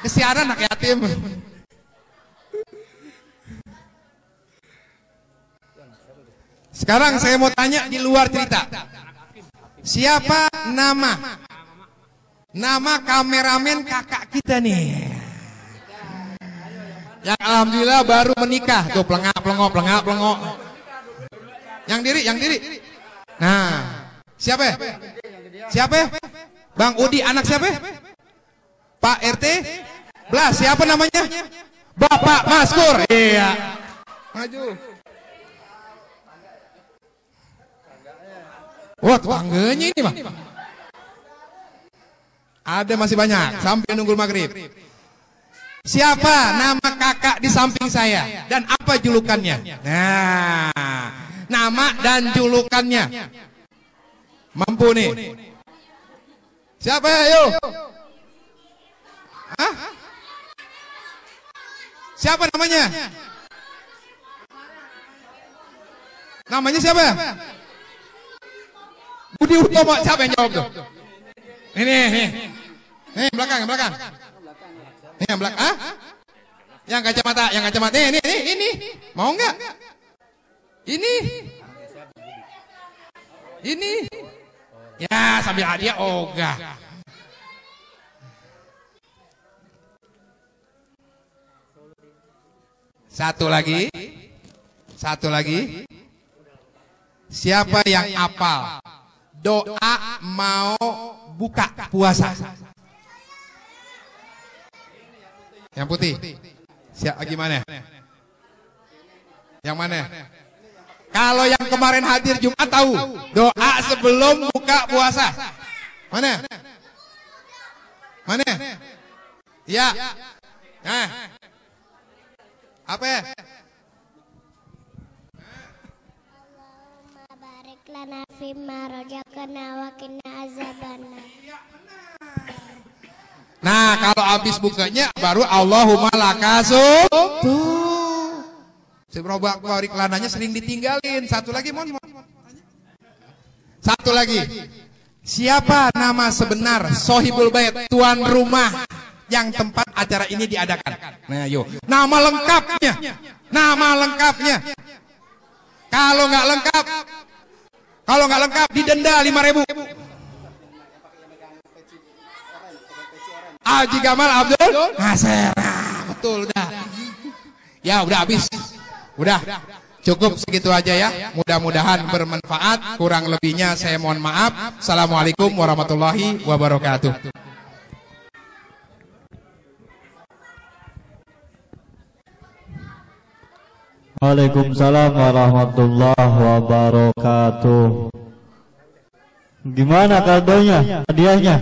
Kesianan anak yatim. Sekarang saya mau tanya di luar cerita. Siapa nama kameramen kakak kita nih? Yang alhamdulillah baru menikah. Tuh pelengok. Yang diri. Nah, siapa? Bang Udi anak siapa? Pak RT? Blas, siapa namanya? Bapak Maskur. Iya. Maju. Wah, tetangganya ini, Bang. Ada masih banyak sampai nunggu maghrib. Siapa nama kakak di samping saya dan apa julukannya? Nah, nama dan julukannya. Mampu nih. Siapa ayo? Hah? Siapa namanya? Namanya siapa? Budi Utomo. Siapa yang jawab tuh? Ini belakang. Ini yang belakang. Ah? Yang kacamata. Ini. Mau nggak? Ini. Ya, sambil hadiah ogah. Satu lagi. Siapa yang hafal doa mau buka puasa? Yang putih. Siapa gimana? Yang mana? Kalau yang kemarin hadir Jumat tahu doa sebelum buka puasa. Mana? Ya. Nah. Apa? Allahumma barik lana fimma razaqtana wa qina azabannar. Nah, kalau habis bukanya baru Allahumma lakasum. Tuh. Seberapa barik lananya sering ditinggalin. Satu lagi. Siapa nama sebenar Sohibul Bait, tuan rumah yang tempat acara ini diadakan? Nah, yuk. Nama lengkapnya. Kalau nggak lengkap didenda 5.000. Haji Gamal Abdul Nasir. Betul dah. Ya udah habis. Udah. Cukup segitu aja ya. Mudah-mudahan bermanfaat. Kurang lebihnya saya mohon maaf. Assalamualaikum warahmatullahi wabarakatuh. Waalaikumsalam warahmatullahi wabarakatuh. Gimana kadonya? Hadiahnya?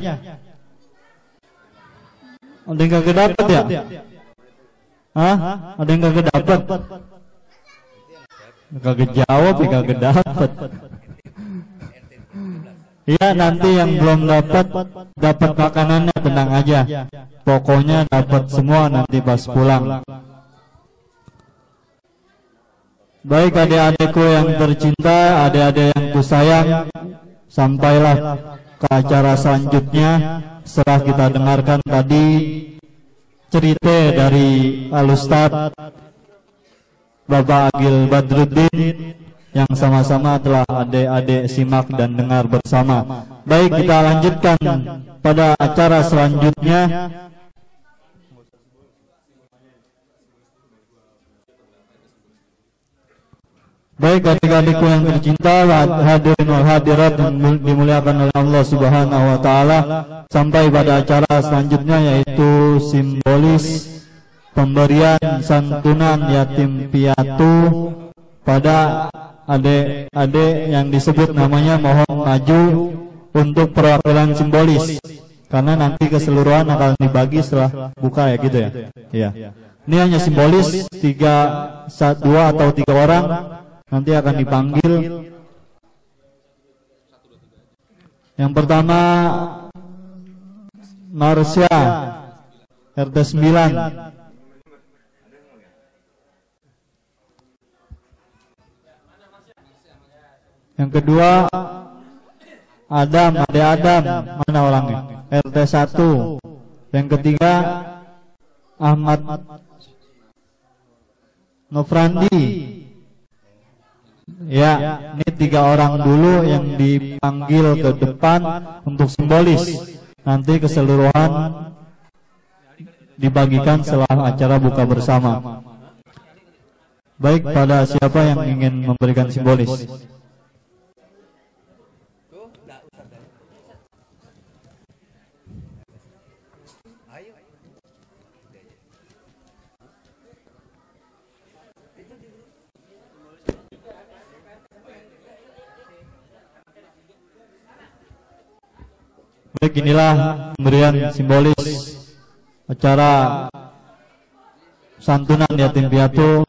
Ada yang kagak dapat ya? Hah? Ada yang kagak dapat? Kagak jawab ya kagak dapat. Iya, nanti yang belum dapat makanannya tenang aja. Pokoknya dapat semua nanti pas pulang. Baik adik-adikku yang tercinta, adik-adik yang kusayang, sampailah ke acara selanjutnya. Setelah kita dengarkan tadi cerita dari Al-Ustadz Bapak Agil Badruddin yang sama-sama telah adik-adik simak dan dengar bersama. Baik, kita lanjutkan pada acara selanjutnya. Baik adik-adikku yang tercinta, hadirin wal hadirat yang dimuliakan oleh Allah Subhanahu wa taala, sampai pada acara selanjutnya yaitu simbolis pemberian santunan yatim piatu pada adik-adik yang disebut namanya. Mohon maju untuk perwakilan simbolis, karena nanti keseluruhan akan dibagi setelah buka ya gitu ya. Iya. Ini hanya simbolis 2 atau 3 orang nanti akan dipanggil. Yang pertama Marsya RT 9. Yang kedua Adam, Ade Adam, mana orangnya? RT 1. Yang ketiga Ahmad Nofrandi. Ya, ini 3 orang dulu yang dipanggil ke depan untuk simbolis. Nanti keseluruhan dibagikan setelah acara buka bersama. Baik, pada siapa yang ingin memberikan simbolis? Baik, inilah pemberian simbolis acara santunan yatim piatu.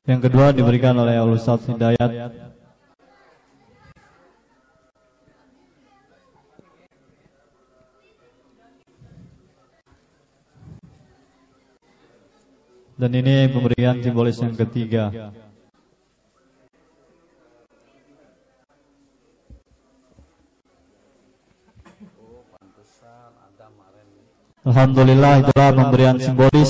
Yang kedua diberikan oleh Al-Ustadz Hidayat. Dan ini pemberian simbolis yang ketiga. Alhamdulillah, itulah pemberian simbolis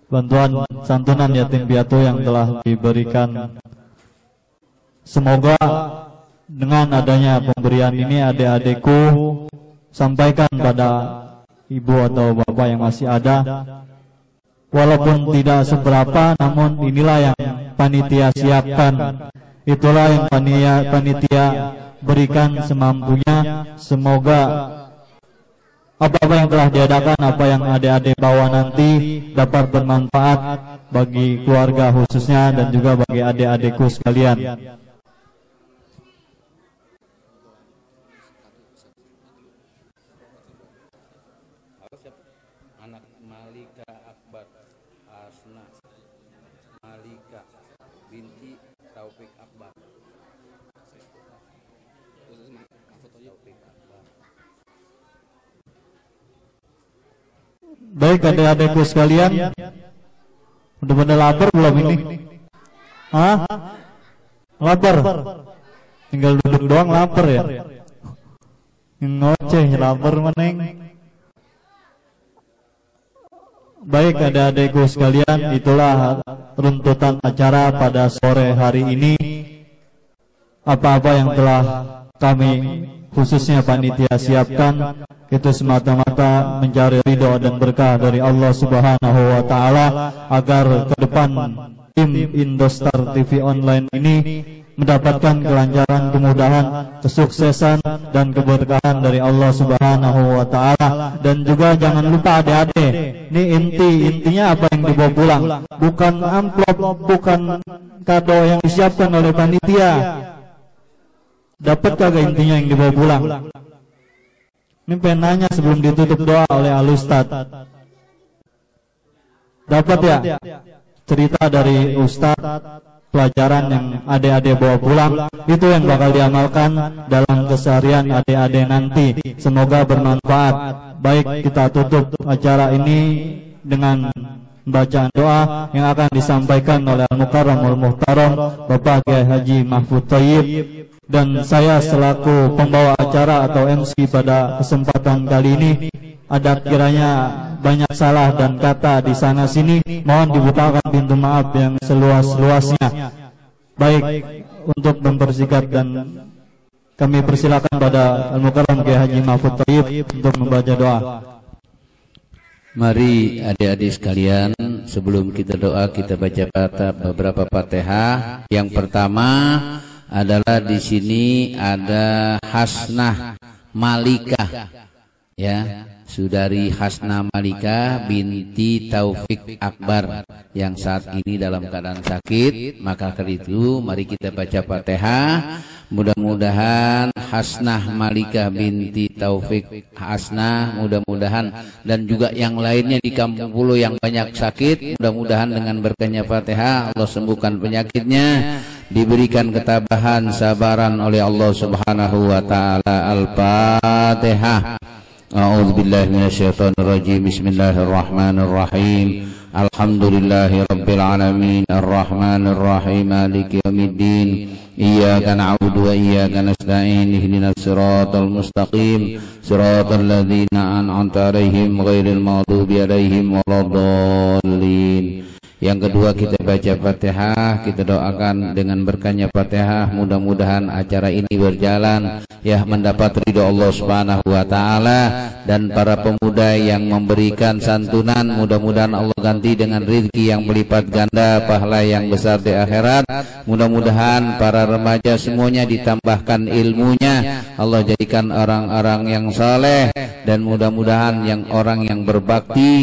bantuan santunan yatim piatu yang telah diberikan. Semoga dengan adanya pemberian ini adik-adikku sampaikan pada ibu atau bapak yang masih ada, walaupun tidak seberapa, namun inilah yang panitia siapkan. Itulah yang panitia berikan semampunya. Semoga apa-apa yang telah diadakan, apa yang adik-adik bawa nanti dapat bermanfaat bagi keluarga khususnya dan juga bagi adik-adikku sekalian. Baik adik-adikku sekalian, udah pada lapar belum ini? Hah? Lapar? Tinggal duduk doang lapar ya? Ngoceh lapar meneng. Baik adik-adikku sekalian, itulah runtutan acara pada sore hari ini. Apa-apa yang telah kami khususnya panitia siapkan itu semata-mata mencari ridho dan berkah dari Allah Subhanahu wa taala, agar ke depan tim Indostar TV Online ini mendapatkan kelancaran, kemudahan, kesuksesan dan keberkahan dari Allah Subhanahu wa taala. Dan juga jangan lupa adik-adik, ini intinya apa yang dibawa pulang, bukan amplop, bukan kado yang disiapkan oleh panitia. Dapat kagak intinya yang dibawa pulang? Ini penanya sebelum ditutup doa oleh Al-Ustadz. dapat ya cerita dari Ustadz, pelajaran yang adik-adik bawa pulang, itu yang bakal diamalkan dalam keseharian adik-adik nanti. Semoga bermanfaat. Baik, kita tutup acara ini dengan bacaan doa yang akan disampaikan oleh Al-Mukarramul Muhtaram Bapak Kiai Haji Mahfud Thayyib, dan saya selaku pembawa acara atau MC pada kesempatan kali ini. Ada kiranya banyak salah dan kata di sana sini, mohon dibukakan pintu maaf yang seluas-luasnya. Baik, untuk mempersingkat dan kami persilakan pada Al-Mukarram Kiai Haji Mahfud Thayyib untuk membaca doa. Mari adik-adik sekalian, sebelum kita doa kita baca beberapa Fatihah. Yang pertama adalah di sini ada Hasnah Malikah, ya, Saudari Hasnah Malikah binti Taufik Akbar yang saat ini dalam keadaan sakit. Maka karena itu mari kita baca Fatihah. Mudah-mudahan Hasnah Malikah binti Taufik Hasnah, mudah-mudahan dan juga yang lainnya di Kampung Pulo yang banyak sakit, mudah-mudahan dengan berkahnya Fatihah Allah sembuhkan penyakitnya, diberikan ketabahan sabaran oleh Allah Subhanahu wa taala. Al-Fatihah. A'udzubillahi minasyaitonirrajim. Bismillahirrahmanirrahim. Alhamdulillahi rabbil alamin, arrahmanirrahim, maliki yaumiddin. Iyyaka na'budu wa iyyaka nasta'in. Ihdinas siratal mustaqim, siratal ladzina an'amta 'alaihim ghairil maghdubi 'alaihim waladdallin. Yang kedua kita baca Fatihah, kita doakan dengan berkahnya Fatihah mudah-mudahan acara ini berjalan ya mendapat ridho Allah Subhanahu wa taala, dan para pemuda yang memberikan santunan mudah-mudahan Allah ganti dengan rezeki yang berlipat ganda, pahala yang besar di akhirat. Mudah-mudahan para remaja semuanya ditambahkan ilmunya, Allah jadikan orang-orang yang saleh, dan mudah-mudahan yang orang yang berbakti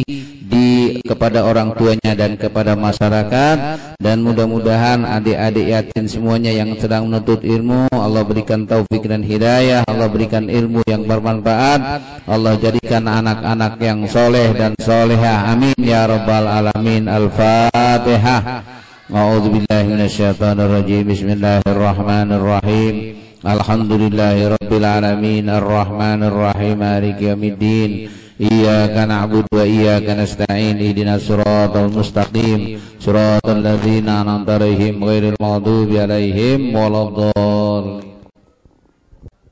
kepada orang tuanya dan kepada masyarakat, dan mudah-mudahan adik-adik yatim semuanya yang sedang menuntut ilmu Allah berikan taufik dan hidayah, Allah berikan ilmu yang bermanfaat, Allah jadikan anak-anak yang soleh dan solehah, amin ya rabbal alamin. Al-Fatihah. A'udzubillahi minasyaitonirrajim. Bismillahirrahmanirrahim. Alhamdulillahi rabbil alamin, arrahmanirrahim, maliki yaumiddin. Iyyaka na'budu wa iyyaka nasta'in. Ihdinas siratal mustaqim, siratal ladzina an'amta 'alaihim ghairil maghdubi 'alaihim waladdallin.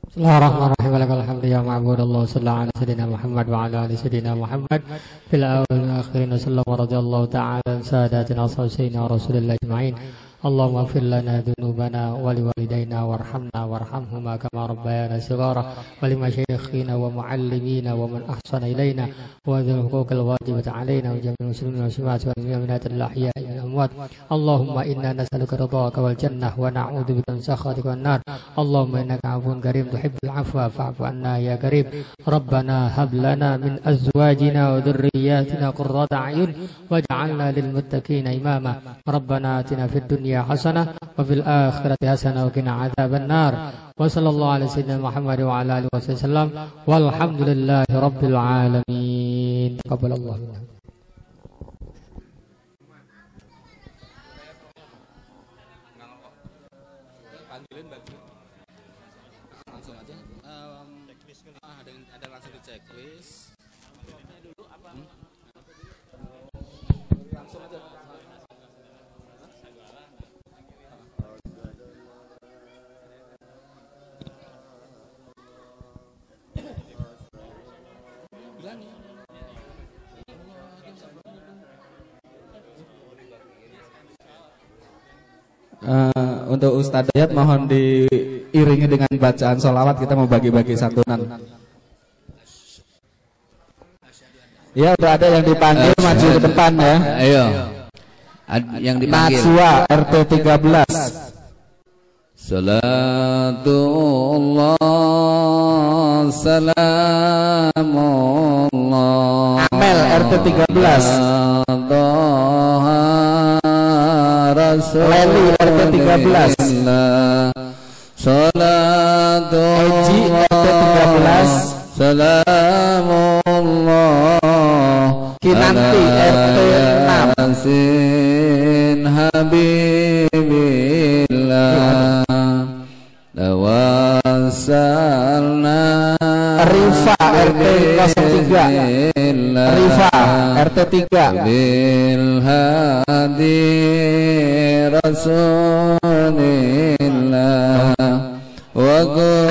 Bismillahirrahmanirrahim. Alhamdulillah ya ma'budallah sallallahu ala sayyidina Muhammad wa ala ali sayyidina Muhammad fil awwal wal akhirin sallallahu radhiyallahu ta'ala an sadatina sayyidina Rasulillah ajma'in. Allahumma ighfir lana dhunubana wa liwalidayna warhamna warhamhuma kama rabbayana shighara wa limashayikhina wa muallimina wa man ahsana ilayna wa dhul huquqil wajibati alayna wa jami'il muslimin wa muslimat wal mu'minat al ahya'i wal amwat. Allahumma inna nas'aluka ridhaka wal jannah wa na'udzu bika min sakhatika wan nar. Allahumma innaka 'afuwun karim tuhibbul 'afwa fa'fu 'anna ya karim. Rabbana hab lana min azwajina wa dhurriyyatina qurrata a'yun waj'alna lil muttaqina imama. Rabbana atina fid dunya hasanah wa fil akhirati hasanah wa qina adzaban nar. Wa sallallahu ala sayyidina Muhammad wa ala alihi wasallam walhamdulillahi rabbil alamin. Taqabbalallahu minna. Langsung aja. Ada langsung di checklist. Dulu apa? Langsung aja. Untuk Ustadz Dayat mohon diiringi dengan bacaan sholawat, kita mau bagi-bagi santunan. Ya, udah ada yang dipanggil maju ke depan ya. Ayo. Yang dipanggil. Najwa RT 13. Salatullah salamullah. Amel RT 13. Leli RT 13. Salatu Eji RT 13. Salamullah. Kinanti RT 6. Rifa RT 03. Rifa RT 3. bil hadi rasulillah wa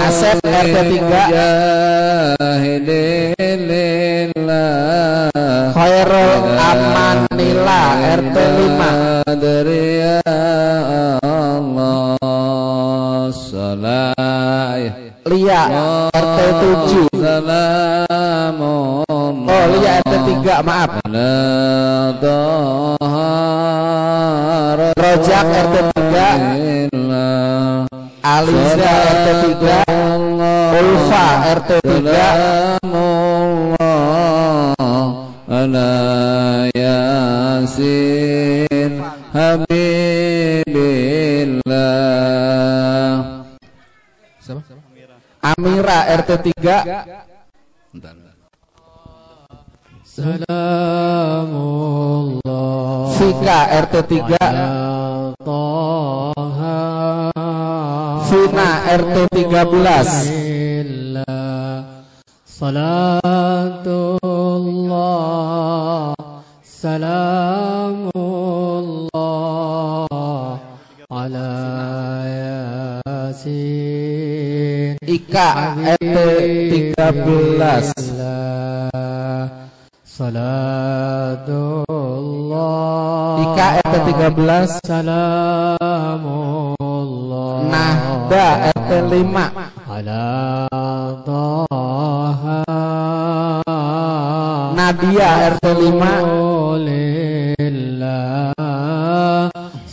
Asep RT 3. jahidilillah Khairul Amanila RT 5. dari Allah salam Lia RT 7. salamun Oh Lia RT 3 maaf. Rojak RT 3. Aliza RT 3. Ulfa RT 3. ala yasin habibillah. Amira RT 3. Salamullah Fika RT 3. Fina RT 13. Salatullah Salamullah ala yasin. Ika RT 13. Salatullah Ika RT 13. Salamullah Nahda RT 5. ala Taha Nadia RT 5.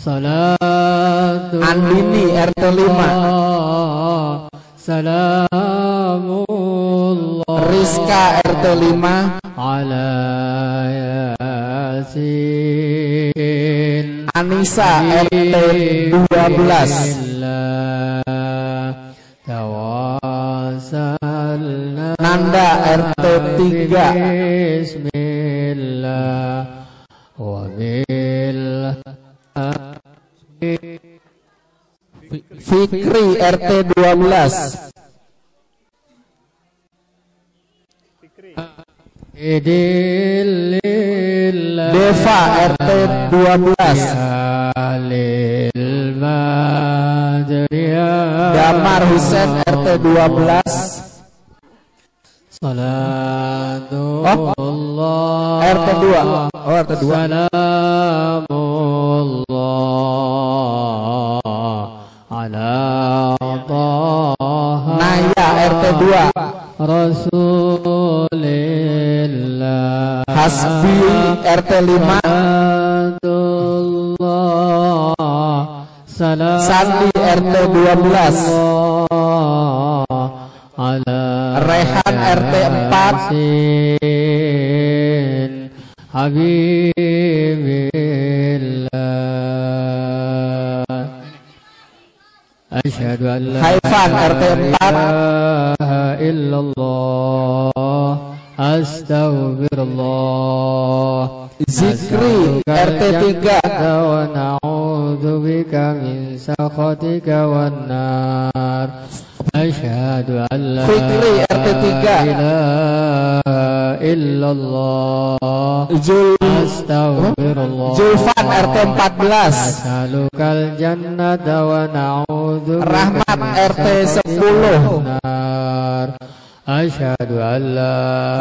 Salatu Andini RT 5. Salamullah Rizka RT 5. ala yasin. Anissa RT 12. Tawassalna Nanda RT 3. Bismillah wa bil Fikri RT 12. Idilillah Deva RT 12. Alil madriyah Damar Husen RT 12. Salatullah RT 2. Oh RT 2. Salamullah ala Taha Naya RT 2. Rasulillah Hasbi RT 5. Sandi RT 12. Rehan RT 4. Habibillah. Asyhadu an la Haifan RT 4. illallah. Astaghfirullah. Zikri RT 3. wa na'udzubika min sakhatika wan nar. Asyhadu an la ilaha illallah. Astaghfirullah. Zulfan RT 14. As'alukal jannata wa na'udzubika Rahmat RT 10. nar. Asyhadu an la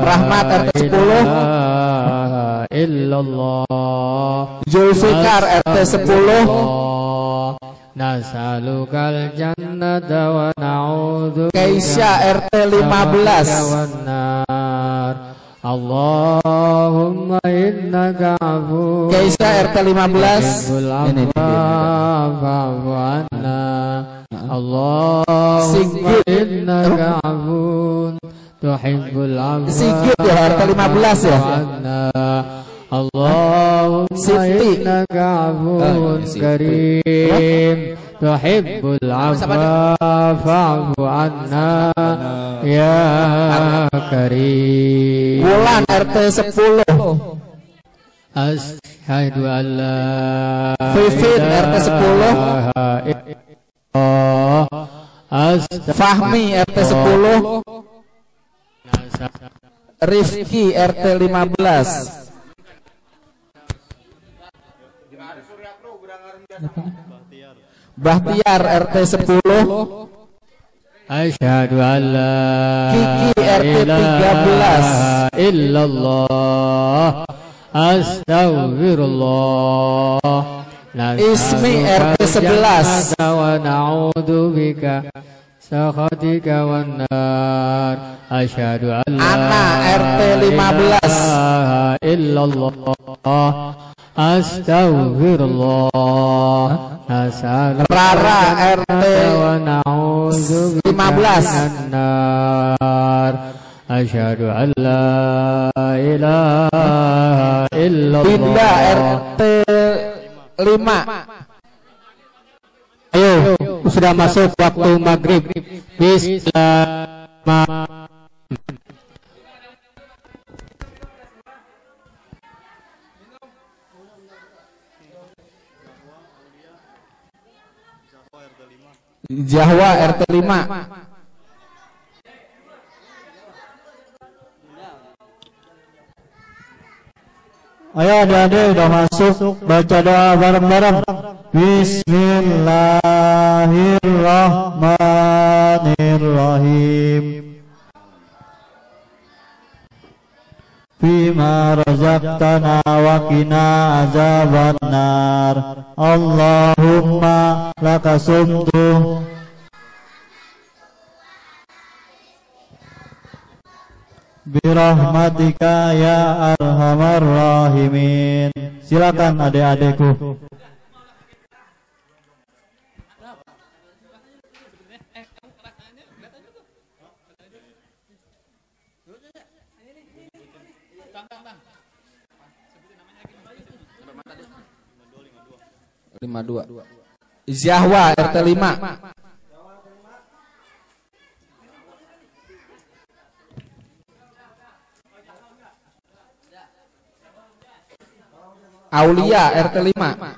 Rahmat RT 10. ilaha illallah. Zulfikar RT 10. Nas'alukal jannata wa na'udzubika Keisha RT 15. wan nar. Allahumma innaka afuwwun Keisha RT 15. Ini fa'fu anna. Allahumma innaka afuwwun tuhibbul afwa. Sigit ya RT 15 ya. Allahumma innaka afuwwun karim tuhibbul afwa fa'fu anna ya karim. Wulan RT 10. Asyhadu an la Vivin RT 10. Fahmi RT 10. Rifki RT 15. Bahtiar RT 10. Asyhadu an la Kiki RT 13. illallah astaghfirullah. Ismi RT 11. Wa na'udzu bika sakhatika wan nar. Asyhadu an la RT 15. illallah astaghfirullah. Rara RT 15. Asyhadu an la ilaha illallah. Binda RT 5. Ayo, sudah masuk waktu maghrib. Bismillah. Jahwa RT 5. Ayo adik-adik udah masuk, baca doa bareng-bareng. Bismillahirrahmanirrahim. Fima razaqtana wa qina azabannar. Allahumma lakasumtu birahmatika ya arhamar rahimin. Silakan adik-adikku. Zahwa RT 5. Aulia RT 5.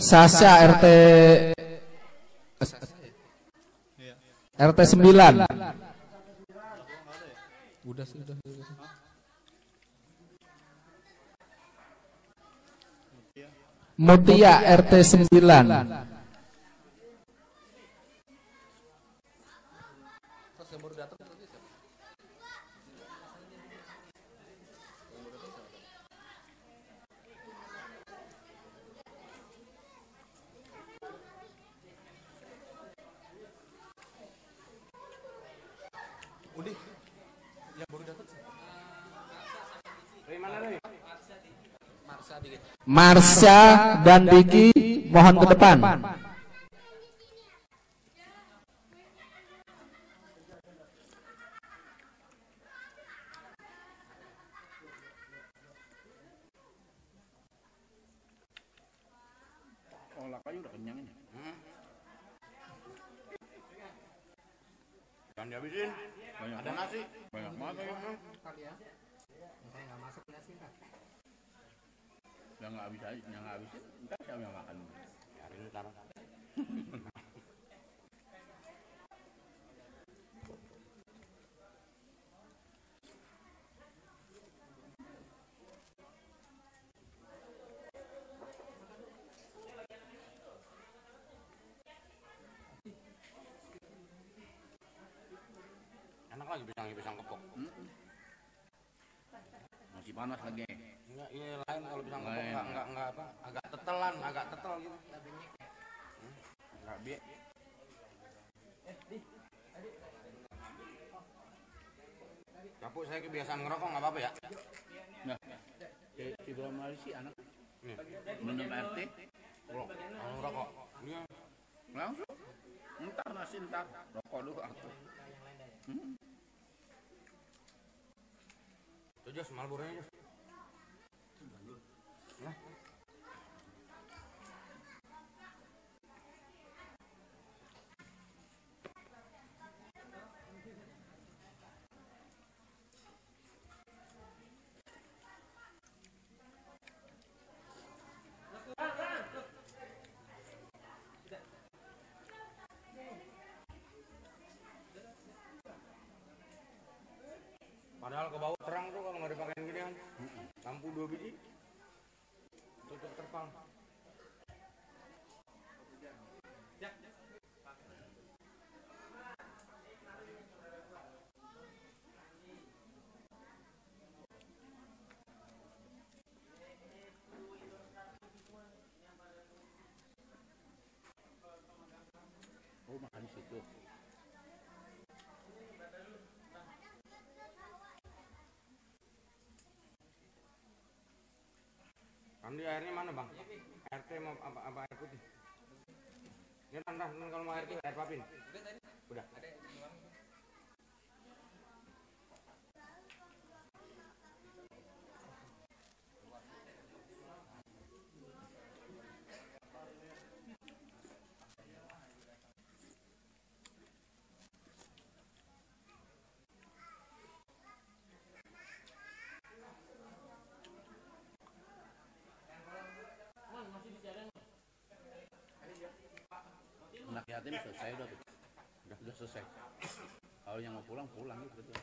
Sasha RT 9. Udah. Mutia RT 9. Marsha dan Diki mohon ke depan. Jangan dihabisin. Ada nasi. Banyak banget ya. Saya nggak masuk nasi kan? Yang nggak habis aja, yang nggak habis. Entar siapa yang makan? Cari dulu taruh. Enak lagi pisang kepok. Masih panas lagi. Enggak, iya lain kalau pisang kepok enggak apa, agak tetelan, agak tetel gitu. Enggak biek. Kapuk saya kebiasaan ngerokok enggak apa-apa ya? Nah, di bawah Malaysia anak. Menurut RT, ngerokok. Iya. Langsung. Entar nasi entar, rokok dulu atuh. Tuh Jos, Marlboro-nya Jos. Nah. ke bawah terang tuh kalau nggak dipakein gini kan. Lampu 2 biji. Tutup terpal. Oh, makan di situ. Andi airnya mana bang? Air teh mau apa air putih? Ini tanda kalau mau air tuh air papin. Udah. Anak yatim selesai udah tuh. Udah selesai. Kalau yang mau pulang gitu.